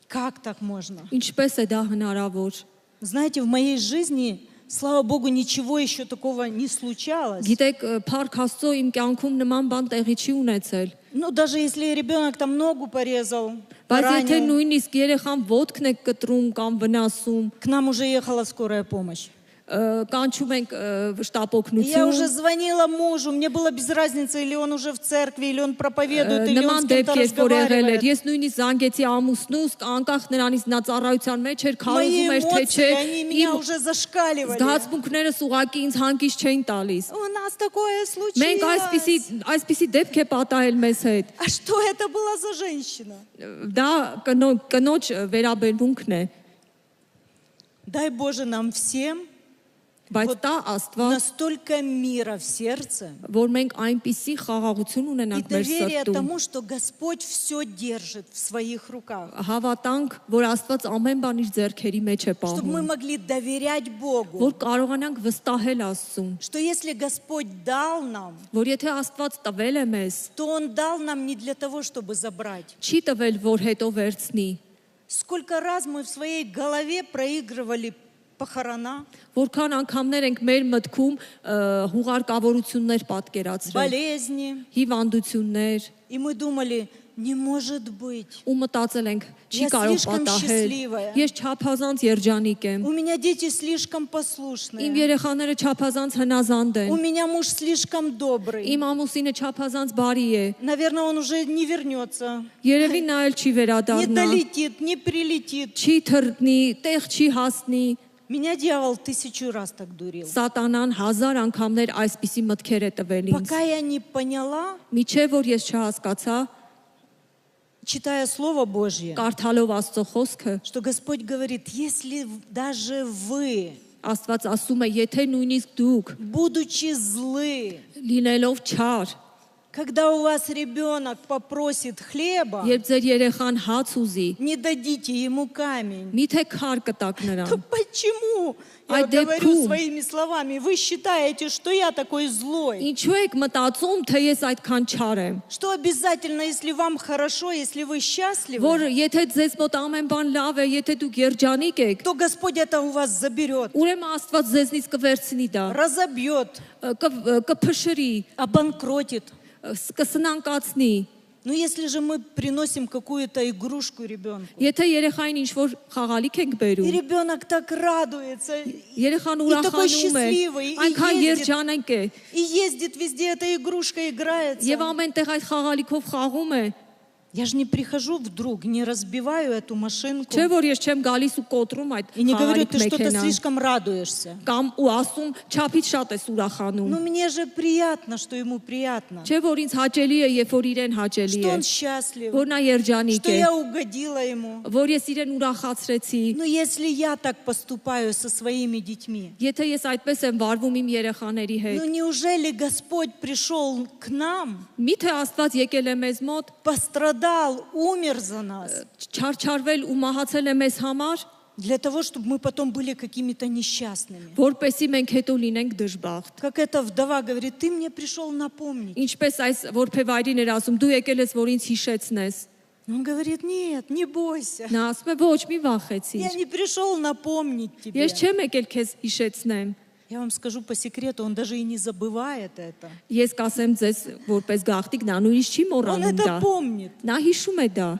Как так можно? Ինչպես է դա հնարավոր։ Знаете, в моей жизни, слава Богу, ничего еще такого не случалось. Գիտեք, Փառք Աստծո իմ կյանքում նման бан տեղի չի ունեցել։ Ну, даже если ребенок там ногу порезал, Բայց եթե поранил, նույնիսկ երեխան ոտքն է կտրում կամ վնասում, к нам уже ехала скорая помощь. կանչում ենք И я уже շտապօգնություն звонила мужу, мне было без разницы, или он уже в церкви, или он проповедует, или он նման с кем-то դեպք որ եղել էր разговаривает. ես նույնիսկ զանգեցի ամուսնուս անկախ նրանից նա ծառայության մեջ էր Мои քարոզում էր թե эмоции, չէ они меня իմ уже зашкаливали. զգացմունքներս ուղակի ինձ հանգիստ չէին տալիս У нас такое մենք случилось. այսպիսի դեպք է պատահել մեզ հետ А что это была за женщина? դա կնոջ վերաբերմունքն է Дай Боже нам всем բայց տա Աստված настолько мира в сердце որ մենք այնպիսի խաղաղություն и ունենանք մեր доверие սրտում тому, что Господь все держит в своих руках. հավատանք որ Աստված ամեն бан իր ձեռքերի մեջ է Чтобы мы պահում могли доверять Богу. որ կարողանանք վստահել Աստծուն Что если Господь дал нам, որ եթե Աստված տվել է մեզ то Он дал нам не для того, чтобы забрать. չի տվել որ հետո վերցնի Сколько раз мы в своей голове проигрывали похорона, որքան անգամներ ենք մեր մտքում հուղարկավորություններ պատկերացրել болезни, հիվանդություններ и мы думали, не может быть. ու մտածել ենք չի Я կարող слишком պատահել счастливая. ես չափազանց երջանիկ եմ У меня дети слишком իմ послушные. երեխաները չափազանց հնազանդ У են меня муж слишком добрый. իմ ամուսինը չափազանց բարի է Наверное, он уже не вернется. երևի նա էլ չի Не վերադառնա долетит, не прилетит. չի թռնի տեղ չի հասնի Меня дьявол 1000 раз так дурил. սատանան 1000 անգամներ այսպիսի մտքեր է տվել ինձ Пока я не поняла, միջև որ ես չհասկացա читая Слово Божье, կարդալով Աստծո խոսքը что Господь говорит, если даже вы, Աստված ասում է եթե նույնիսկ դուք будучи злы, լինելով չար когда у вас ребенок попросит хлеба, երբ ձեր երեխան հաց ուզի не дадите ему камень. միթե քար կտակ То նրան почему? Ай, Я да говорю пум. своими словами, вы считаете, что я такой злой? ինչու եք մտածում թե ես այդքան չար եմ Что обязательно, если вам хорошо, если вы счастливы, որ եթե ձեզ մոտ ամեն բան լավ է եթե դուք երջանիկ եք то Господь это у вас заберет, ուրեմն Աստված ձեզնից կվերցնի դա разобьет, կփշրի обанкротит. կսնանկացնի Но если же мы приносим какую-то игрушку ребенку, եթե երեխային ինչ որ խաղալիք ենք и բերում ребенок так радуется, երեխան И такой ուրախանում է счастливый, и այնքան ездит. երջանիկ է и ездит везде, эта игрушка играется. եւ ամեն տեղ այդ խաղալիքով խաղում է Я же не прихожу вдруг, не разбиваю эту машинку չէ որ ես չեմ գալիս ու կոտրում այդ и не говорю, խաղալիք ты что-то մեքենան слишком радуешься. կամ ու ասում չափից շատ ես ուրախանում Но мне же приятно, что ему приятно, չէ որ ինձ հաճելի է երբ որ իրեն հաճելի что է он счастлив, որ նա երջանիկ что է я угодила ему. որ ես իրեն ուրախացրեցի Но если я так поступаю со своими детьми, եթե ես այդպես եմ վարվում իմ երեխաների հետ ну неужели Господь пришел к нам, միթե Աստված եկել է մեզ մոտ пострадал, умер за нас, չարչարվել ու մահացել է մեզ համար для того, чтобы мы потом были какими-то несчастными? որպեսի մենք հետո լինենք դժբախտ Как эта вдова говорит, ты мне пришел напомнить. ինչպես այս որփեվայրին էր ասում դու եկել ես որ ինձ հիշեցնես Он говорит, нет, не бойся. նա ասում է ոչ մի Я վախեցիր не пришел напомнить тебе. ես չեմ եկել քեզ հիշեցնեմ Я вам скажу по секрету, он даже и не забывает это. ես կասեմ ձեզ որպես գաղտիկ նա նույնիսկ չի Он մոռանում դա это помнит. նա հիշում է դա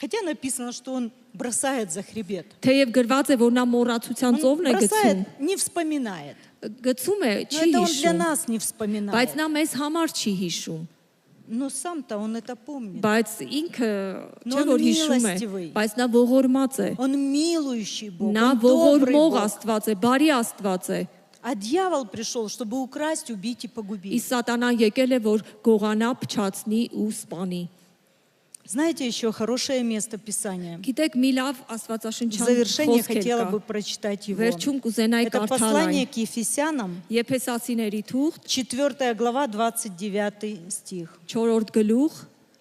Хотя написано, что он бросает за хребет. թեև գրված է որ նա մոռացության Он ծովն է գցում бросает, не вспоминает. գցում է Но չի это он для հիշում нас не բայց вспоминает. նա մեզ համար չի հիշում Но сам-то он это помнит. բայց ինքը Но չէ он որ հիշում է милостивый. բայց նա ողորմած է Он милующий Бог, նա он добрый ողորմող Бог. Աստված է բարի Աստված է А дьявол пришел, чтобы украсть, убить и погубить. Իսկ սատանան եկել է որ գողանա, փչացնի ու սպանի։ Знаете еще хорошее место Писания? Գիտեք, մի լավ В Աստվածաշնչյան завершение խոսք էլ хотела կա։ бы прочитать его. Վերջում կուզենայի Это կարդալ послание այն։ к Ефесянам, Եփեսացիների թուղթ 4 глава, 29 стих. 4-րդ գլուխ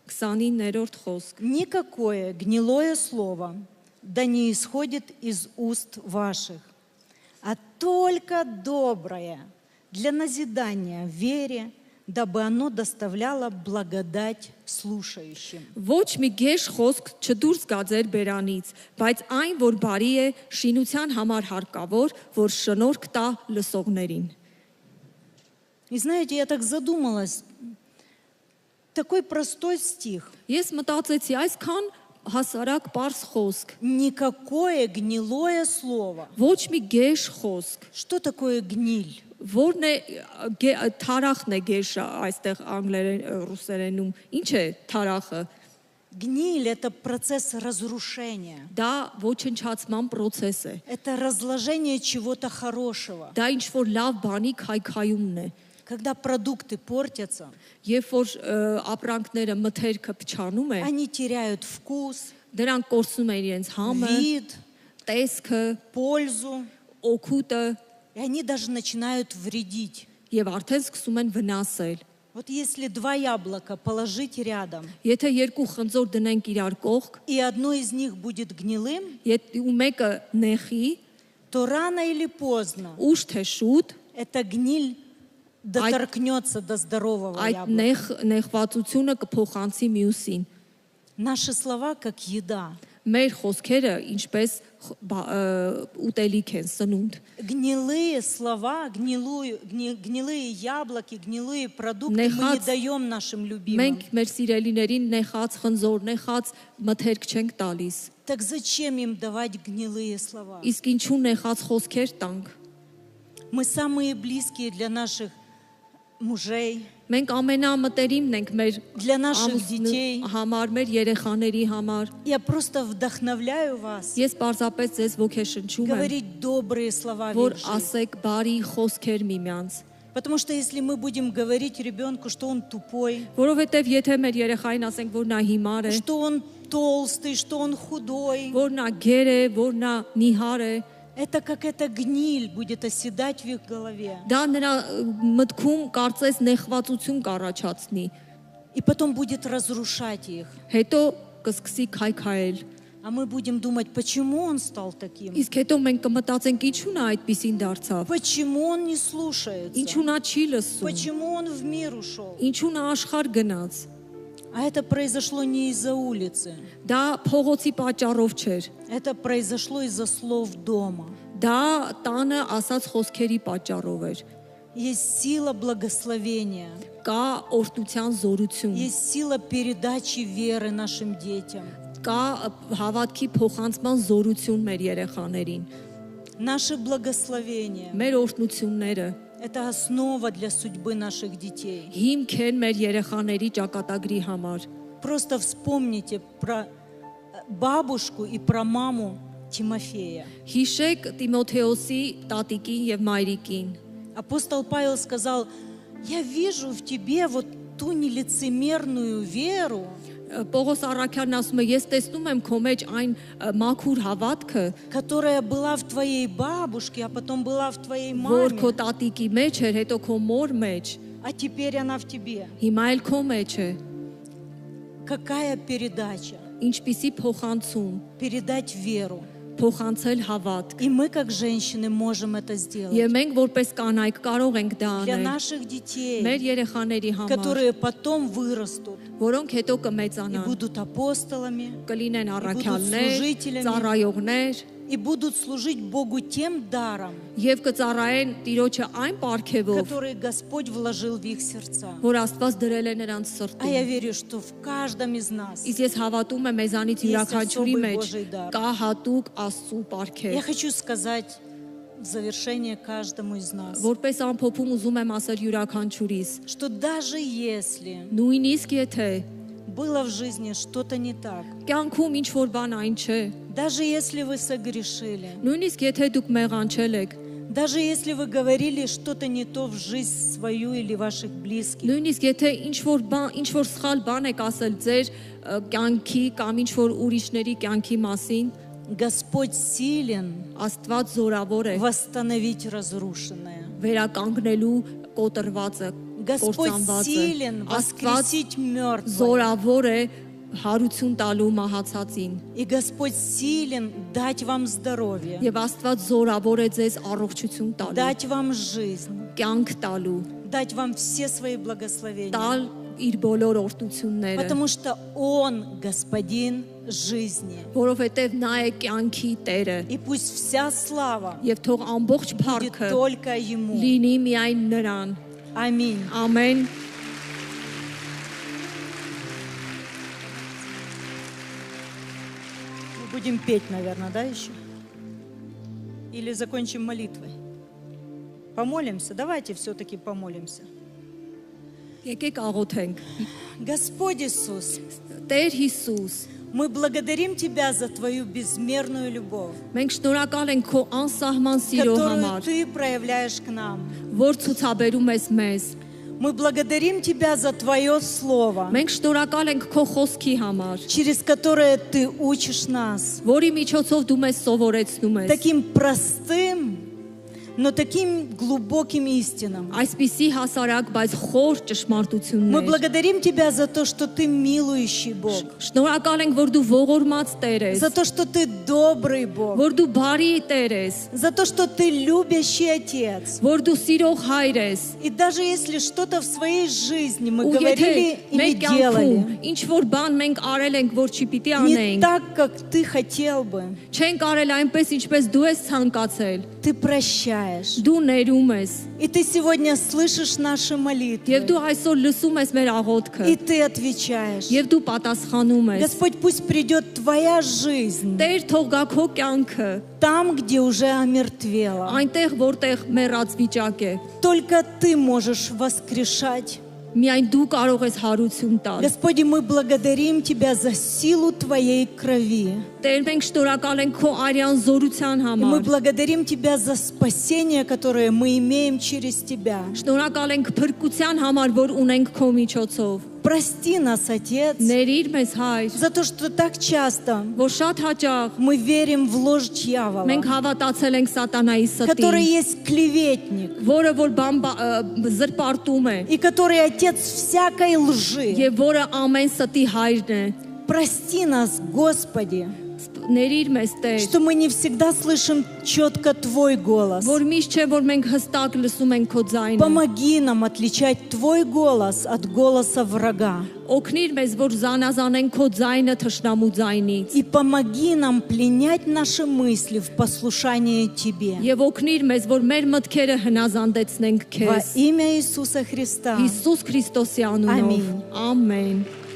29-րդ խոսք։ «Никакое гнилое слово да не исходит из уст ваших, а только доброе для назидания в вере, дабы оно доставляло благодать слушающим». Ոչ մի գեշ խոսք չդուրս գա ձեր բերանից, բայց այն, որ բարի է, շինության համար հարկավոր, որ շնորհք տա լսողներին։ И знаете, я так задумалась. Такой простой стих. Ես մտածեցի, այսքան հասարակ པարս խոսք, Никакое гнилое слово. ոչ մի գեշ խոսք, Что такое гниль? որն է թարախն է գեշը այստեղ անգլերեն ռուսերենում, ինչ է թարախը, Гниль – это процесс разрушения. դա ոչնչացման process է, Это разложение чего-то хорошего. դա ինչ որ լավ բանի քայքայումն է, Когда продукты портятся, երբ որ ապրանքները մթերքը փչանում է, они теряют вкус, դրանք կորցնում են իրենց համը, вид, տեսքը, пользу, օգուտը и они даже начинают вредить. եւ արդեն սկսում են վնասել։ Вот если два яблока положить рядом, Եթե երկու խնձոր դնենք իրար кողք, и одно из них будет гнилым, ու մեկը նեխի, то рано или поздно ուշ թե շուտ, эта гниль доторкнется до здорового այդ яблока. նեղվածությունը կփոխանցի մյուսին։ Наши слова как еда. Մեր խոսքերը ինչպես ուտելիք են, սնունդ։ Гнилые слова, гнилые яблоки, гнилые продукты мы не Нехац- даем нашим любимым. Մենք մեր սիրելիներին նեխած խնձոր, նեխած մթերք չենք տալիս։ Так зачем им давать гнилые слова? Իսկ ինչու նեխած խոսքեր տանք։ Мы самые близкие для наших мужей, Մենք ամենամտերիմն ենք մեր для наших ամուսնու детей. համար, մեր երեխաների համար։ Я просто вдохновляю вас Ես պարզապես ձեզ ոգեշնչում եմ, говорить добрые слова в որ их жизнь. ասեք բարի խոսքեր միմյանց։ Потому что если мы будем говорить ребенку, что он тупой, Որովհետև եթե մեր երեխային ասենք, որ նա հիմար է, что он толстый, что он худой, որ նա գեր է, որ նա նիհար է, это как эта гниль будет оседать в их голове. դա նրա մտքում կարծես նեղվածություն կառաջացնի, И потом будет разрушать их. հետո կսկսի քայքայել։ А мы будем думать, почему он стал таким? Իսկ հետո մենք կմտածենք, ինչու նա այդպեսին дարձավ, Почему он не слушается? ինչու նա չի լսում, Почему он в мир ушел? ինչու նա աշխարհ գնաց։ А это произошло не из-за улицы. Դա փողոցի պատճառով չէր, Это произошло из-за слов дома. դա տանը ասած խոսքերի պատճառով էր։ Есть сила благословения. Կա օրհնության զորություն, Есть сила передачи веры нашим детям. կա հավատքի փոխանցման զորություն մեր երեխաներին։ Наше благословение Մեր օրհնությունները – это основа для судьбы наших детей. հիմք են մեր երեխաների ճակատագրի համար։ Просто вспомните про бабушку и про маму Тимофея. Հիշեք Տիմոթեոսի տատիկին եւ մայրիկին։ Апостол Павел сказал, я вижу в тебе вот ту нелицемерную веру, Պողոս Առաքյալն ասում է, ես տեսնում եմ քո մեջ այն մաքուր հավատքը, которая была в твоей бабушке, а потом была в твоей որ քո маме, տատիկի մեջ էր, հետո քո մոր մեջ, а теперь она в тебе. հիմա էլ քո մեջ է։ Какая передача? Ինչպիսի փոխանցում, Передать веру. փոխանցել հավատք։ И мы, как женщины, можем это Եվ сделать. մենք որպես կանայք կարող ենք դա Для անել наших детей, մեր երեխաների համար, которые потом вырастут որոնք հետո и կմեծանան, будут апостолами, կլինեն служителями. առաքյալներ, ծառայողներ и будут служить Богу тем даром, եւ կծառայեն Տիրոջը այն պարգևով, который Господь вложил в их сердца. որ Աստված դրել է նրանց А я սրտում։ верю, что в каждом из нас Իսկ ես հավատում եմ մեզանից Ես յուրաքանչյուրի особый մեջ Բոժի դար։ կա հատուկ Աստծո я պարգև։ хочу сказать в завершение каждому из нас, Որպես ամփոփում ուզում եմ ասել յուրաքանչյուրիս, что даже если նույնիսկ եթե было в жизни что-то не так, կյանքում ինչ որ բան այն չէ, даже если вы согрешили, նույնիսկ եթե դուք մեղանչել եք, даже если вы говорили что-то не то в жизнь свою или ваших близких, նույնիսկ եթե ինչ որ սխալ բան եք ասել ձեր կյանքի կամ ինչ որ ուրիշների կյանքի մասին, Господь силен Աստված զորավոր է восстановить разрушенное. վերականգնելու կոտրվածը, Господь կործանվածը։ силен Աստված воскресить мертвых. զորավոր է հարություն տալու մահացածին И Господь силен дать вам здоровье, եւ Աստված զորավոր է ձեզ առողջություն տալու, дать вам жизнь, կյանք տալու, дать вам все свои благословения. տալ իր բոլոր օրհնությունները, Потому что Он Господин жизни. որովհետեւ նա է կյանքի Տերը И пусть вся слава եւ թող ամբողջ будет փառքը только Ему. լինի միայն նրան։ Аминь. Ամեն։ будем петь, наверное, да, еще? Или закончим молитвой? Помолимся? Давайте все-таки помолимся. Եկեք աղոթենք։ Господь Иисус, Տեր Հիսուս, мы благодарим Тебя за Твою безмерную любовь, մենք շնորհակալ ենք քո անսահման սիրո которую համար, Ты проявляешь к нам. որ ցուցաբերում ես մեզ։ Мы благодарим Тебя за Твое Слово, Մենք շնորհակալ ենք քո խոսքի համար, через которое Ты учишь нас որի միջոցով դու մեզ սովորեցնում ես։ таким простым, но таким глубоким истинам. Այսպիսի հասարակ, բայց խոր Мы ճշմարտություններ։ благодарим Тебя за то, что Ты милующий Бог, Շնորհակալ ենք, որ դու ողորմած Տեր ես, за то, что Ты добрый Бог, որ դու բարի Տեր ես, за то, что Ты любящий Отец. որ դու սիրող Հայր ես։ И даже если что-то в своей жизни мы Ու եթե говорили или մեր делали կյանքում ինչ որ բան մենք արել ենք, որ չի պիտի не անենք, так, как Ты хотел бы, չենք արել այնպես, ինչպես դու ես ցանկացել, Ты прощаешь. դու ներում ես, И Ты сегодня слышишь наши եւ молитвы. դու այսօր լսում ես մեր աղոթքը, И Ты отвечаешь. եւ դու պատասխանում ես։ Господь, пусть придет Твоя жизнь Տեր, թող գա քո կյանքը, там, где уже омертвела. այնտեղ, որտեղ մեռած վիճակ է։ Только Ты можешь воскрешать. Միայն դու կարող ես հարություն տալ։ Господи, мы благодарим Тебя за силу Твоей крови. Տեր, մենք շնորհակալ ենք քո արյան զորության И мы համար։ благодарим Тебя за спасение, которое мы имеем через Тебя. Շնորհակալ ենք փրկության համար, որ ունենք քո միջոցով։ Прости нас, Отец, Ներիր մեզ, Հայր, за то, что так часто որ շատ հաճախ мы верим в ложь дьявола, մենք հավատացել ենք սատանայի который ստին, есть клеветник, որը որ զրպարտում է, и который отец всякой лжи. եւ որը ամեն ստի հայրն է։ Прости нас, Господи, Ներիր մեզ, Տեր, что мы не всегда слышим четко Твой голос. որ միշտ չէ որ մենք հստակ լսում ենք քո ձայնը։ Помоги нам отличать Твой голос от голоса врага. Օգնիր մեզ, որ զանազանենք քո ձայնը թշնամու ձայնից։ И помоги нам пленять наши мысли в послушание Тебе. Եվ օգնիր մեզ, որ մեր մտքերը հնազանդեցնենք Во քեզ։ имя Иисуса Христа. Հիսուս Քրիստոսի անունով։ Ամին։ Ամեն։